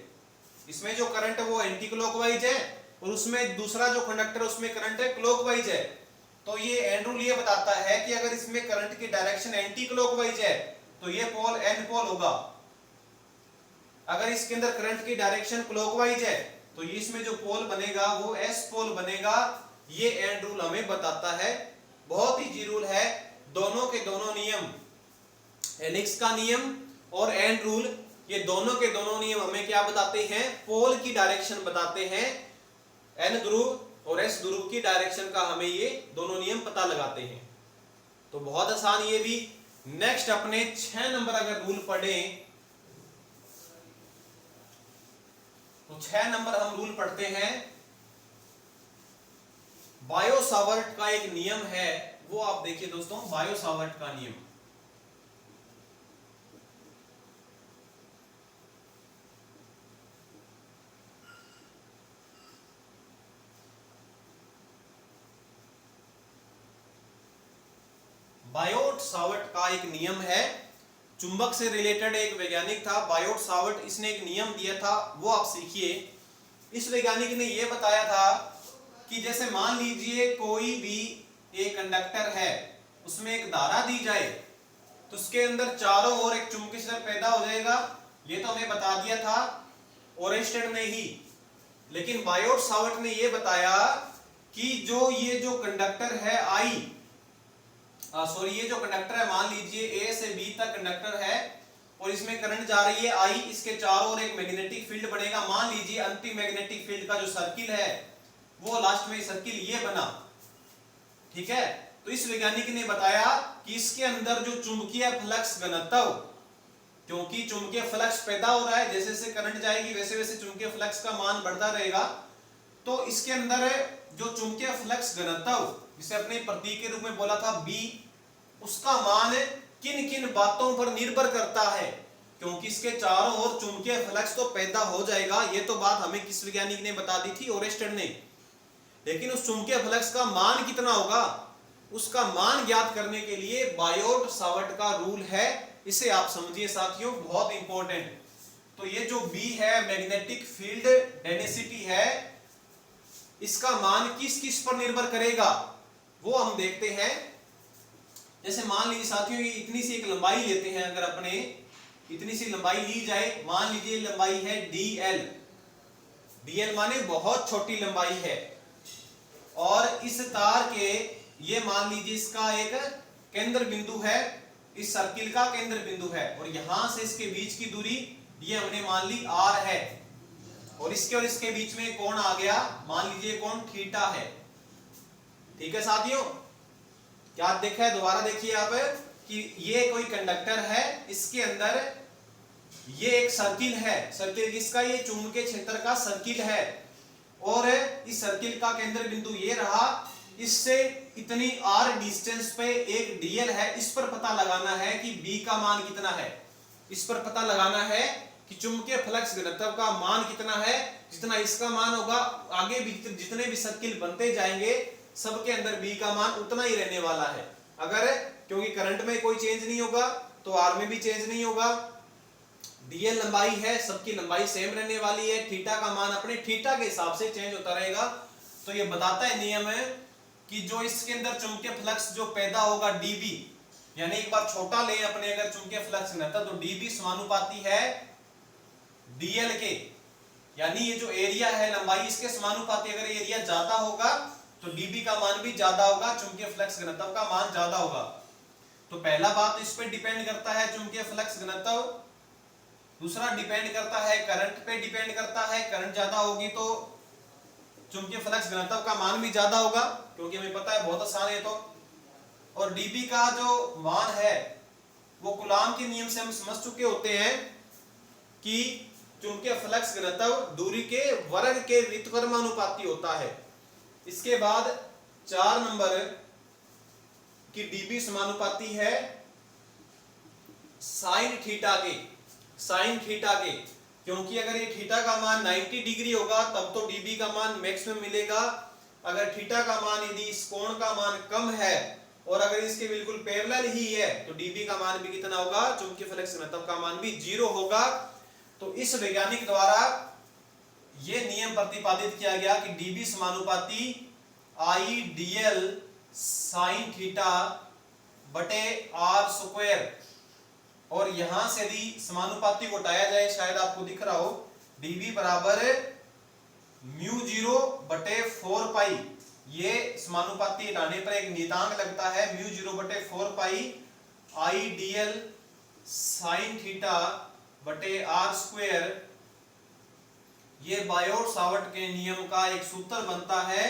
इसमें जो करंट है वो एंटी क्लॉकवाइज है और उसमें दूसरा जो कंडक्टर है उसमें करंट है क्लॉकवाइज है। तो ये एंड रूल ये बताता है कि अगर इसमें करंट की डायरेक्शन एंटी क्लॉकवाइज है तो ये पोल एन पोल होगा। अगर इसके अंदर करंट की डायरेक्शन क्लॉकवाइज है तो ये इसमें जो पोल बनेगा वो एस पोल बनेगा। ये एंड रूल हमें बताता है। बहुत ही इजी रूल है। दोनों के दोनों नियम, हेलिक्स का नियम और एंड रूल, ये दोनों के दोनों नियम हमें क्या बताते हैं, पोल की डायरेक्शन बताते हैं। एन ध्रुव और एस ध्रुव की डायरेक्शन का हमें ये दोनों नियम पता लगाते हैं। तो बहुत आसान ये भी। नेक्स्ट अपने 6 नंबर अगर रूल पढ़ें तो 6 नंबर हम रूल पढ़ते हैं। बायो सावर्ट का एक नियम है, वो आप देखिए दोस्तों, बायो सावर्ट का नियम। बायोट सावर्ट का एक नियम है। चुंबक से रिलेटेड एक वैज्ञानिक था बायोट सावर्ट, इसने एक नियम दिया था, वो आप सीखिए। इस वैज्ञानिक ने यह बताया था कि जैसे मान लीजिए कोई भी एक कंडक्टर है, उसमें एक धारा दी जाए तो उसके अंदर चारों ओर एक चुंबकीय क्षेत्र पैदा हो जाएगा। ये तो हमें बता दिया था ओरेस्टेड ने ही। लेकिन बायोट सावर्ट ने यह बताया कि ये जो कंडक्टर है आई, ये जो कंडक्टर है, मान लीजिए ए से बी तक कंडक्टर है और इसमें करंट जा रही है आई, इसके चारों ओर एक मैग्नेटिक फील्ड बनेगा। मान लीजिए अंतिम मैग्नेटिक फील्ड का जो सर्किल है वो लास्ट में सर्किल ये बना, ठीक है। तो इस वैज्ञानिक ने बताया कि इसके अंदर जो चुंबकीय फ्लक्स घनत्व, क्योंकि चुंबकीय फ्लक्स पैदा हो रहा है, जैसे जैसे करंट जाएगी वैसे वैसे चुंबकीय फ्लक्स का मान बढ़ता रहेगा। तो इसके अंदर जो चुंबकीय फ्लक्स घनत्व, जिसे अपने प्रतीक के रूप में बोला था बी, उसका मान किन किन बातों पर निर्भर करता है, क्योंकि इसके चारों ओर चुंबकीय फ्लक्स तो पैदा हो जाएगा। ये तो बात हमें किस वैज्ञानिक ने बता दी थी, ओरेस्टेड ने। लेकिन उस चुंबकीय फ्लक्स का मान कितना होगा, उसका मान ज्ञात करने के लिए बायोट सावर्ट का रूल है। इसे आप समझिए साथियों, बहुत इंपॉर्टेंट। तो ये जो बी है, मैग्नेटिक फील्ड डेंसिटी है, इसका मान किस किस पर निर्भर करेगा वो हम देखते हैं। जैसे मान लीजिए साथियों, ये इतनी सी एक लंबाई लेते हैं, अगर अपने इतनी सी लंबाई ली जाए, मान लीजिए लंबाई है dl, dl माने बहुत छोटी लंबाई है, और इस तार के ये मान लीजिए इसका एक केंद्र बिंदु है, इस सर्किल का केंद्र बिंदु है, और यहां से इसके बीच की दूरी ये हमने मान ली r है, और इसके बीच में कोण आ गया, मान लीजिए कोण थीटा है। ठीक है साथियों, क्या देखा है, दोबारा देखिए आप कि ये कोई कंडक्टर है, इसके अंदर ये एक सर्किल है, सर्किल जिसका ये चुंबकीय क्षेत्र का सर्किल है, और इस सर्किल का केंद्र बिंदु ये रहा, इससे इतनी r डिस्टेंस पे एक dl है, इस पर पता लगाना है कि b का मान कितना है। इस पर पता लगाना है कि चुंबकीय फ्लक्स घनत्व का मान कितना है। जितना इसका मान होगा, आगे भी जितने भी सर्किल बनते जाएंगे सबके अंदर b का मान उतना ही रहने वाला है। अगर क्योंकि करंट में कोई चेंज नहीं होगा तो r में भी चेंज नहीं होगा। dl लंबाई है, सबकी लंबाई सेम रहने वाली है। थीटा का मान अपने थीटा के हिसाब से चेंज होता रहेगा। तो ये बताता है नियम है कि जो इसके अंदर चुंबकीय फ्लक्स जो पैदा होगा dB, यानी एक बार छोटा ले अपने अगर चुंबकीय फ्लक्स घनत्व, तो dB समानुपाती है dl के, यानी ये जो एरिया है लंबाई इसके समानुपाती। अगर एरिया ज्यादा होगा तो dB का मान भी ज्यादा होगा, चुंबकीय फ्लक्स घनत्व का मान ज्यादा होगा। तो पहला बात इस पे डिपेंड करता है चुंबकीय फ्लक्स घनत्व। दूसरा डिपेंड करता है करंट पे डिपेंड करता है, करंट ज्यादा होगी तो चुंबकीय फ्लक्स घनत्व का मान भी ज्यादा होगा, क्योंकि हमें पता है बहुत आसान है। तो और dB का जो मान है वो कूलाम के नियम से हम समझ चुके होते हैं कि चुंबकीय फ्लक्स घनत्व दूरी के वर्ग के व्युत्क्रमानुपाती होता है। इसके बाद 4 नंबर की dB समानुपाती है साइन थीटा के, साइन थीटा के, क्योंकि अगर ये थीटा का मान 90 डिग्री होगा तब तो dB का मान मैक्सिमम मिलेगा। अगर थीटा का मान यदि इस कोण का मान कम है और अगर इसके बिल्कुल पैरेलल ही है तो dB का मान भी कितना होगा, चुंबकीय फ्लक्स घनत्व का मान भी 0 होगा। तो इस वैज्ञानिक द्वारा ये नियम प्रतिपादित किया गया कि dB समानुपाती I dl साइन थीटा बटे r स्क्वायर। और यहां से यदि समानुपाती को हटाया जाए, शायद आपको दिख रहा हो, dB बराबर म्यू 0 बटे 4 पाई। ये समानुपाती हटाने पर एक नियतांक लगता है म्यू 0 बटे 4 पाई I dl साइन थीटा बटे r स्क्वायर। ये बायोट सावर्ट के नियम का एक सूत्र बनता है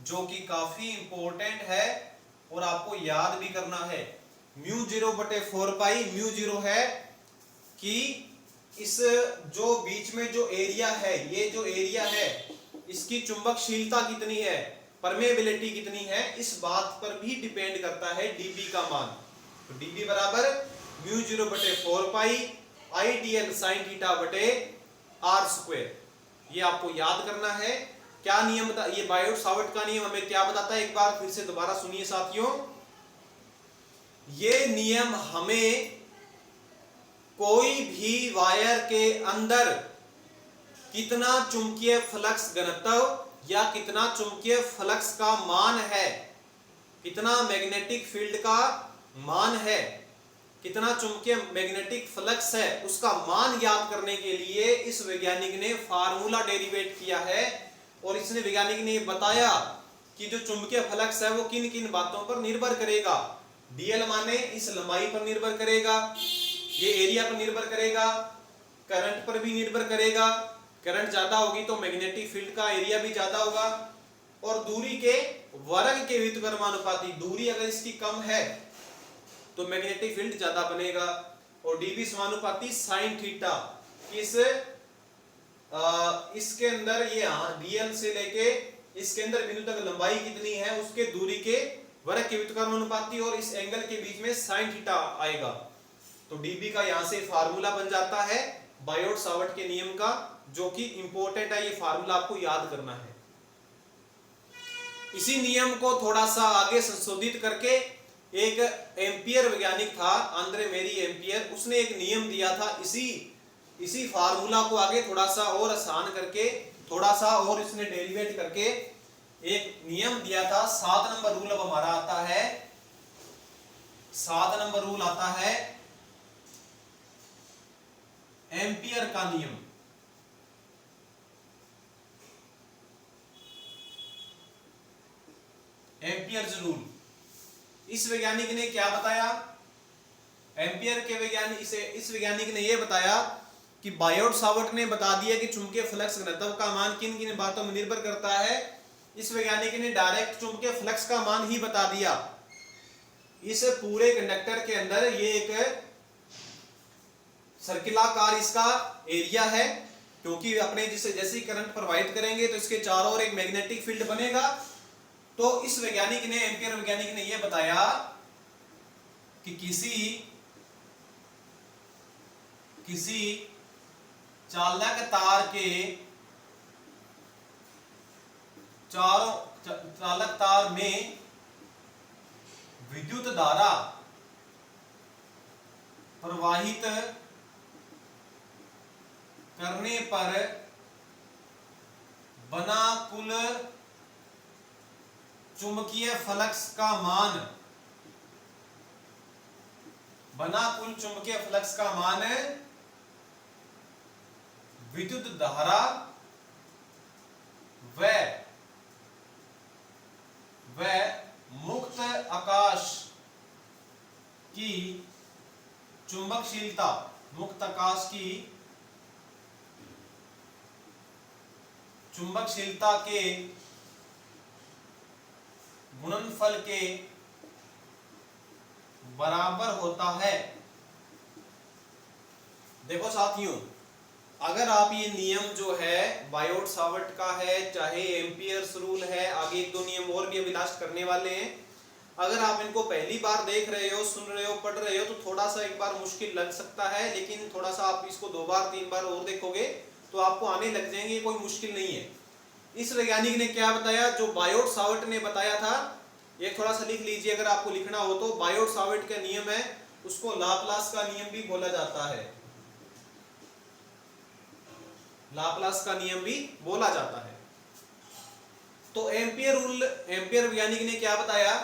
जो कि काफी इंपॉर्टेंट है और आपको याद भी करना है। म्यू 0 बटे 4 पाई, म्यू 0 है कि इस जो बीच में जो एरिया है, ये जो एरिया है इसकी चुंबकशीलता कितनी है, परमेबिलिटी कितनी है, इस बात पर भी डिपेंड करता है dB का मान। तो dB बराबर म्यू 0 बटे 4 पाई I dl साइन थीटा बटे r स्क्वायर। ये आपको याद करना है। क्या नियम बता, ये बायोट सावर्ट का नियम हमें क्या बताता है, एक बार फिर से दोबारा सुनिए साथियों। ये नियम हमें कोई भी वायर के अंदर कितना चुंबकीय फ्लक्स घनत्व या कितना चुंबकीय फ्लक्स का मान है, कितना मैग्नेटिक फील्ड का मान है, कितना चुंबकीय मैग्नेटिक फ्लक्स है, उसका मान याद करने के लिए इस वैज्ञानिक ने फार्मूला डेरिवेट किया है। और इसने वैज्ञानिक ने बताया कि जो चुंबकीय फ्लक्स है वो किन किन बातों पर निर्भर करेगा। dl माने इस लंबाई पर निर्भर करेगा, ये एरिया पर निर्भर करेगा, करंट पर भी निर्भर करेगा। करंट ज्यादा होगी तो मैग्नेटिक फील्ड का एरिया भी ज्यादा होगा। और दूरी के वर्ग के व्युत्क्रमानुपाती, दूरी अगर इसकी कम है तो मैग्नेटिक फील्ड ज्यादा बनेगा। और dB समानुपाती साइन थीटा, किस इसके अंदर ये dl से लेके इसके अंदर बिंदु तक लंबाई कितनी है उसके दूरी के वर्ग के व्युत्क्रमानुपाती, और इस एंगल के बीच में साइन थीटा आएगा। तो dB का यहां से फार्मूला बन जाता है बायोट सावर्ट के नियम का, जो कि इंपॉर्टेंट है। ये फार्मूला आपको याद करना है। इसी नियम को थोड़ा सा आगे संशोधित करके एक एम्पियर वैज्ञानिक था, आंद्रे मेरी एम्पियर, उसने एक नियम दिया था। इसी फार्मूला को आगे थोड़ा सा और आसान करके, थोड़ा सा और इसने डेरिवेट करके एक नियम दिया था। 7 नंबर रूल अब हमारा आता है, 7 नंबर रूल आता है एम्पियर का नियम। Amperes rule. इस वैज्ञानिक ने क्या बताया, एम्पियर के वैज्ञानिक इस वैज्ञानिक ने यह बताया कि बायोट सावर्ट ने बता दिया कि चुंबकीय फ्लक्स घनत्व का मान किन किन बातों में निर्भर करता है। इस वैज्ञानिक ने डायरेक्ट चुंबकीय फ्लक्स का मान ही बता दिया। इस पूरे कंडक्टर के अंदर ये एक सर्किलाकार इसका एरिया है, क्योंकि अपने जैसे करंट प्रवाहित करेंगे तो इसके चारों ओर एक मैग्नेटिक फील्ड बनेगा। तो इस वैज्ञानिक ने, एम्पियर वैज्ञानिक ने यह बताया कि किसी चालक तार के चालक तार में विद्युत धारा प्रवाहित करने पर बना कुल चुंबकीय फ्लक्स का मान विद्युत धारा व मुक्त आकाश की चुंबकशीलता के गुणनफल के बराबर होता है। देखो साथियों, अगर आप ये नियम जो है बायोट सावर्ट का है, चाहे एम्पियर्स रूल है, आगे एक दो नियम और भी अभी लास्ट करने वाले हैं, अगर आप इनको पहली बार देख रहे हो, सुन रहे हो, पढ़ रहे हो तो थोड़ा सा एक बार मुश्किल लग सकता है, लेकिन थोड़ा सा आप इसको 2 बार 3 बार और देखोगे तो आपको आने लग जाएंगे, कोई मुश्किल नहीं है। इस वैज्ञानिक ने क्या बताया, जो बायोट सावर्ट ने बताया था, ये थोड़ा सा लिख लीजिए अगर आपको लिखना हो तो। बायोट सावर्ट का नियम है, उसको लाप्लास का नियम भी बोला जाता है, लाप्लास का नियम भी बोला जाता है। तो एम्पियर रूल, एम्पियर वैज्ञानिक ने क्या बताया,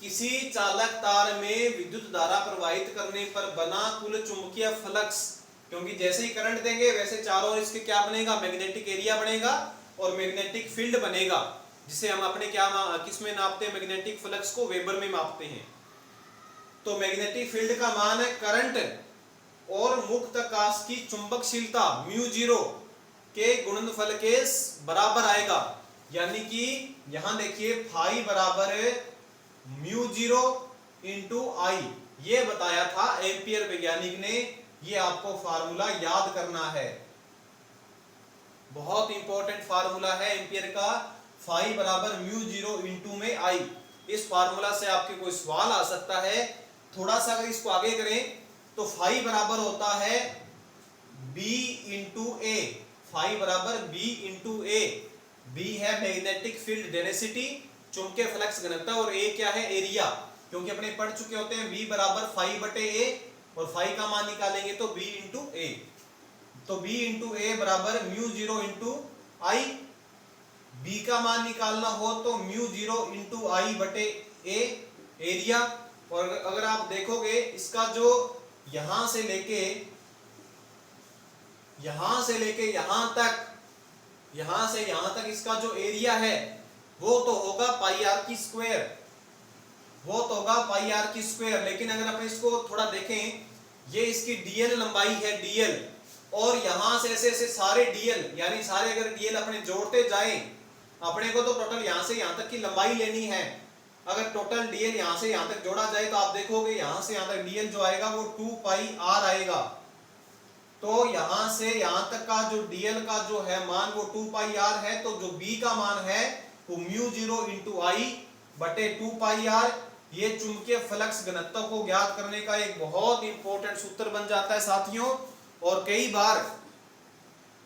किसी चालक तार में विद्युत धारा प्रवाहित करने पर बना कुल चुंबकीय फ्लक्स, क्योंकि जैसे ही करंट देंगे वैसे चारों ओर इसके क्या बनेगा, मैग्नेटिक एरिया बनेगा और मैग्नेटिक फील्ड बनेगा, जिसे हम अपने किसमें नापते हैं, मैग्नेटिक फ्लक्स को वेबर में मापते हैं। तो मैग्नेटिक फील्ड का मान है करंट और मुक्त आकाश की चुंबकशीलता μ0 के गुणनफल के बराबर आएगा। यानी कि यहां देखिए फाई बराबर μ0 इंटू आई, ये बताया था एम्पियर वैज्ञानिक ने। ये आपको फार्मूला याद करना है, बहुत इंपॉर्टेंट फार्मूला है एम्पियर का, फाई बराबर μ0 इंटू में आई। इस फार्मूला से आपके कोई सवाल आ सकता है। थोड़ा सा अगर इसको आगे करें तो फाई बराबर होता है B इंटू ए, फाई बराबर B इंटू ए। B है मैग्नेटिक फील्ड डेंसिटी, चुंबकीय फ्लक्स घनत्व, और ए क्या है, एरिया, क्योंकि अपने पढ़ चुके होते हैं B बराबर फाई बटे ए, और फाई का मान निकालेंगे तो B इंटू ए। तो B इंटू ए बराबर μ0 इंटू आई। B का मान निकालना हो तो μ0 इंटू आई बटे ए, एरिया। और अगर आप देखोगे इसका जो यहां से लेके यहां से यहां तक इसका जो एरिया है वो तो होगा पाई आर की स्क्वायर, लेकिन अगर अपन इसको थोड़ा देखें, ये इसकी डीएल लंबाई है, डीएल, और यहां से ऐसे ऐसे सारे डीएल, यानी सारे अगर डीएल अपने जोड़ते जाएं, अपने को तो टोटल यहां से यहां तक की लंबाई लेनी है। अगर टोटल डीएल यहां से यहां तक जोड़ा जाए तो आप देखोगे यहां से यहां तक डीएल जो आएगा वो 2 पाई आर आएगा। तो यहां से यहां तक का जो डीएल का जो है मान वो 2 पाई आर है। तो जो बी का मान है वो μ0 इंटू आई बटे 2 पाई आर। ये चुंबकीय फ्लक्स घनत्व को ज्ञात करने का एक बहुत इंपॉर्टेंट सूत्र बन जाता है साथियों। और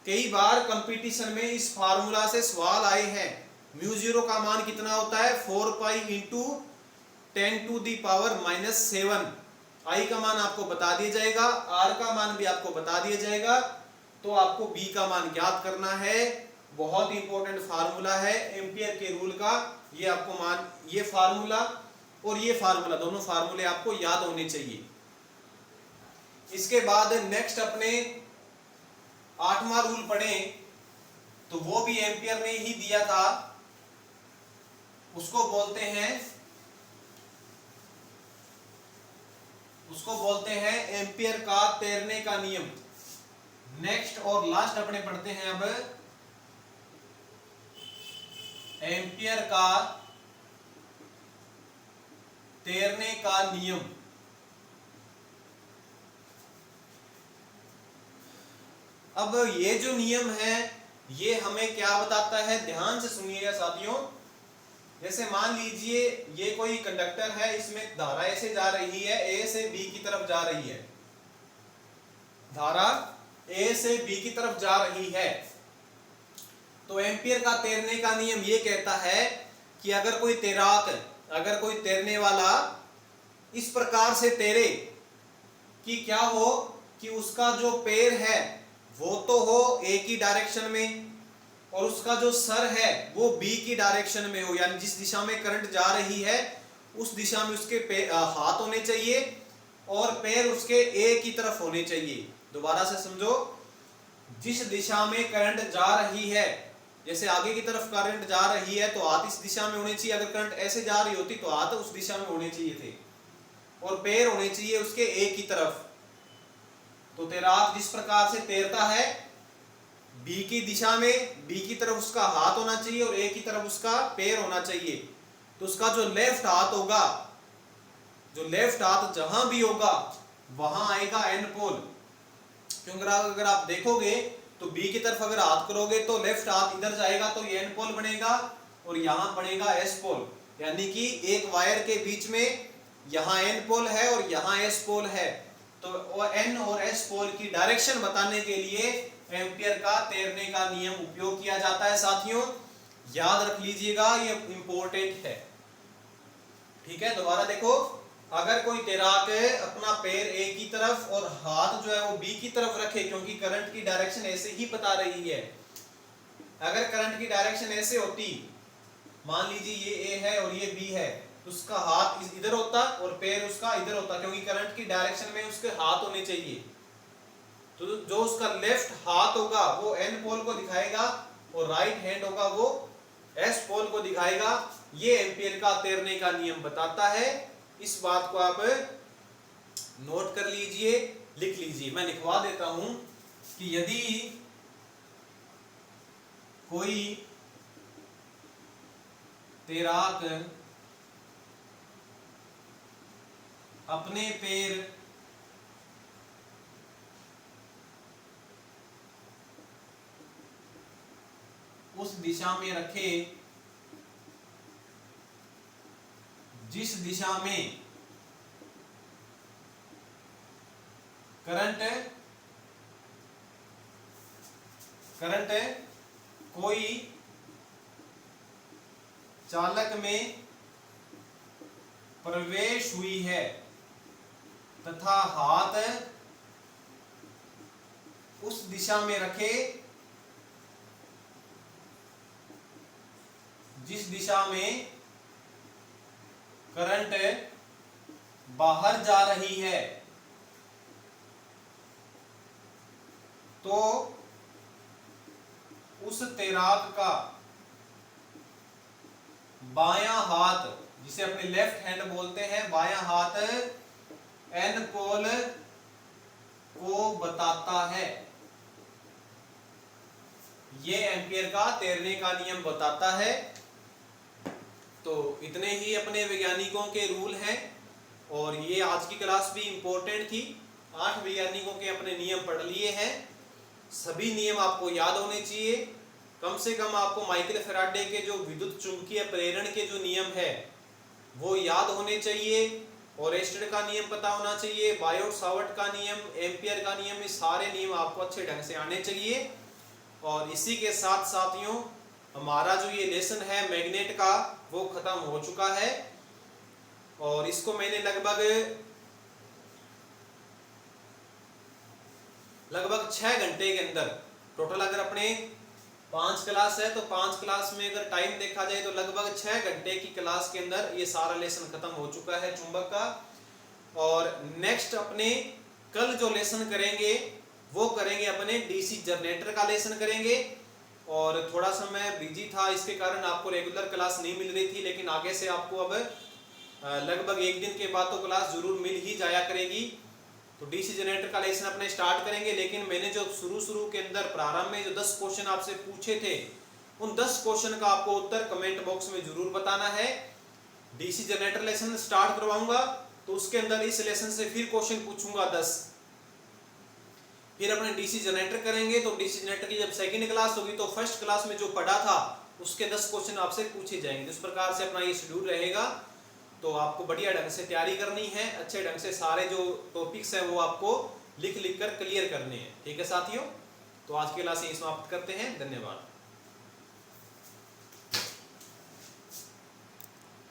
कई बार कंपटीशन में इस फार्मूला से सवाल आए हैं। μ0 का मान कितना होता है, 4 pi into 10 to the power -7। I का मान आपको बता दिया जाएगा, आर का मान भी आपको बता दिया जाएगा। तो आपको बी का मान ज्ञात करना है। बहुत इंपॉर्टेंट फार्मूला है एम्पियर के रूल का। ये आपको मान, ये फार्मूला और ये फार्मूला, दोनों फार्मूले आपको याद होने चाहिए। इसके बाद नेक्स्ट अपने 8वां रूल पढ़ें तो वो भी एम्पियर ने ही दिया था, उसको बोलते हैं एम्पियर का तैरने का नियम। नेक्स्ट और लास्ट अपने पढ़ते हैं अब एम्पियर का तैरने का नियम। अब ये जो नियम है ये हमें क्या बताता है, ध्यान से सुनिएगा साथियों। जैसे मान लीजिए ये कोई कंडक्टर है, इसमें धारा ए से जा रही है, ए से बी की तरफ जा रही है, धारा ए से बी की तरफ जा रही है। तो एम्पियर का तैरने का नियम ये कहता है कि अगर कोई तैराक, अगर कोई तैरने वाला इस प्रकार से तैरे कि क्या हो कि उसका जो पैर है वो तो हो ए की डायरेक्शन में और उसका जो सर है वो बी की डायरेक्शन में हो, यानी जिस दिशा में करंट जा रही है उस दिशा में उसके हाथ होने चाहिए और पैर उसके ए की तरफ होने चाहिए। दोबारा से समझो, जिस दिशा में करंट जा रही है, जैसे आगे की तरफ करंट जा रही है तो हाथ इस दिशा में होने चाहिए, अगर करंट ऐसे जा रही होती तो हाथ उस दिशा में होने चाहिए थे और पैर होने चाहिए उसके ए की तरफ। तो तैराक जिस प्रकार से तैरता है बी की दिशा में, बी की तरफ उसका हाथ होना चाहिए और ए की तरफ उसका पैर होना चाहिए, तो उसका जो लेफ्ट हाथ होगा, जो लेफ्ट हाथ जहां भी होगा वहां आएगा एन पोल। क्योंकि अगर आप देखोगे तो बी की तरफ अगर हाथ करोगे तो लेफ्ट हाथ इधर जाएगा तो ये एन पोल बनेगा और यहां बनेगा एस पोल, यानी कि एक वायर के बीच में यहां एन पोल है और यहां एस पोल है। तो एन और एस पोल की डायरेक्शन बताने के लिए एम्पियर का तैरने का नियम उपयोग किया जाता है। साथियों याद रख लीजिएगा, ये इंपॉर्टेंट है, ठीक है। दोबारा देखो, अगर कोई तैराक अपना पैर ए की तरफ और हाथ जो है वो बी की तरफ रखे, क्योंकि करंट की डायरेक्शन ऐसे ही बता रही है, अगर करंट की डायरेक्शन ऐसे होती, मान लीजिए ये ए है और ये बी है, तो उसका हाथ इधर होता और पैर उसका इधर होता, क्योंकि करंट की डायरेक्शन में उसके हाथ होने चाहिए। तो जो उसका लेफ्ट हाथ होगा वो एन पोल को दिखाएगा और राइट हैंड होगा वो एस पोल को दिखाएगा। ये एम्पियर का तैरने का नियम बताता है। इस बात को आप नोट कर लीजिए, लिख लीजिए। मैं लिखवा देता हूं कि यदि कोई तैराक अपने पैर उस दिशा में रखे जिस दिशा में करंट कोई चालक में प्रवेश हुई है तथा हाथ उस दिशा में रखे जिस दिशा में करंट बाहर जा रही है, तो उस तैराक का बायां हाथ, जिसे अपने लेफ्ट हैंड बोलते हैं, बायां हाथ एन पोल को बताता है। ये एम्पियर का तैरने का नियम बताता है। तो इतने ही अपने वैज्ञानिकों के रूल हैं और ये आज की क्लास भी इंपॉर्टेंट थी। 8 वैज्ञानिकों के अपने नियम पढ़ लिए हैं। सभी नियम आपको याद होने चाहिए। कम से कम आपको माइकल फैराडे के जो विद्युत चुंबकीय प्रेरण के जो नियम है वो याद होने चाहिए, ओरेस्टेड का नियम पता होना चाहिए, बायोट सावर्ट का नियम, एम्पियर का नियम, ये सारे नियम आपको अच्छे ढंग से आने चाहिए। और इसी के साथ साथियों हमारा जो ये लेसन है मैग्नेट का वो खत्म हो चुका है और इसको मैंने लगभग 6 घंटे के अंदर टोटल, अगर अपने 5 क्लास है तो 5 क्लास में अगर टाइम देखा जाए तो लगभग 6 घंटे की क्लास के अंदर ये सारा लेसन खत्म हो चुका है चुंबक का। और नेक्स्ट अपने कल जो लेसन करेंगे वो करेंगे अपने डीसी जनरेटर का लेसन करेंगे। और थोड़ा सा मैं बिजी था, इसके कारण आपको रेगुलर क्लास नहीं मिल रही थी, लेकिन आगे से आपको अब लगभग 1 दिन के बाद तो क्लास जरूर मिल ही जाया करेगी। तो डीसी जनरेटर का लेसन अपने स्टार्ट करेंगे। लेकिन मैंने जो शुरू के अंदर प्रारंभ में जो 10 क्वेश्चन आपसे पूछे थे उन 10 क्वेश्चन का आपको उत्तर कमेंट बॉक्स में जरूर बताना है। डीसी जनरेटर लेसन स्टार्ट करवाऊंगा तो उसके अंदर इस लेसन से फिर क्वेश्चन पूछूंगा 10, फिर अपने डीसी जनरेटर करेंगे। तो डीसी जनरेटर की जब सेकंड क्लास होगी तो फर्स्ट क्लास में जो पढ़ा था उसके 10 क्वेश्चन आपसे पूछे जाएंगे। तो इस प्रकार से अपना ये शेड्यूल रहेगा। तो आपको बढ़िया ढंग से तैयारी करनी है, अच्छे ढंग से सारे जो टॉपिक्स हैं वो आपको लिख लिख कर क्लियर करने हैं। ठीक है साथियों, तो आज की क्लास यहीं समाप्त करते हैं। धन्यवाद।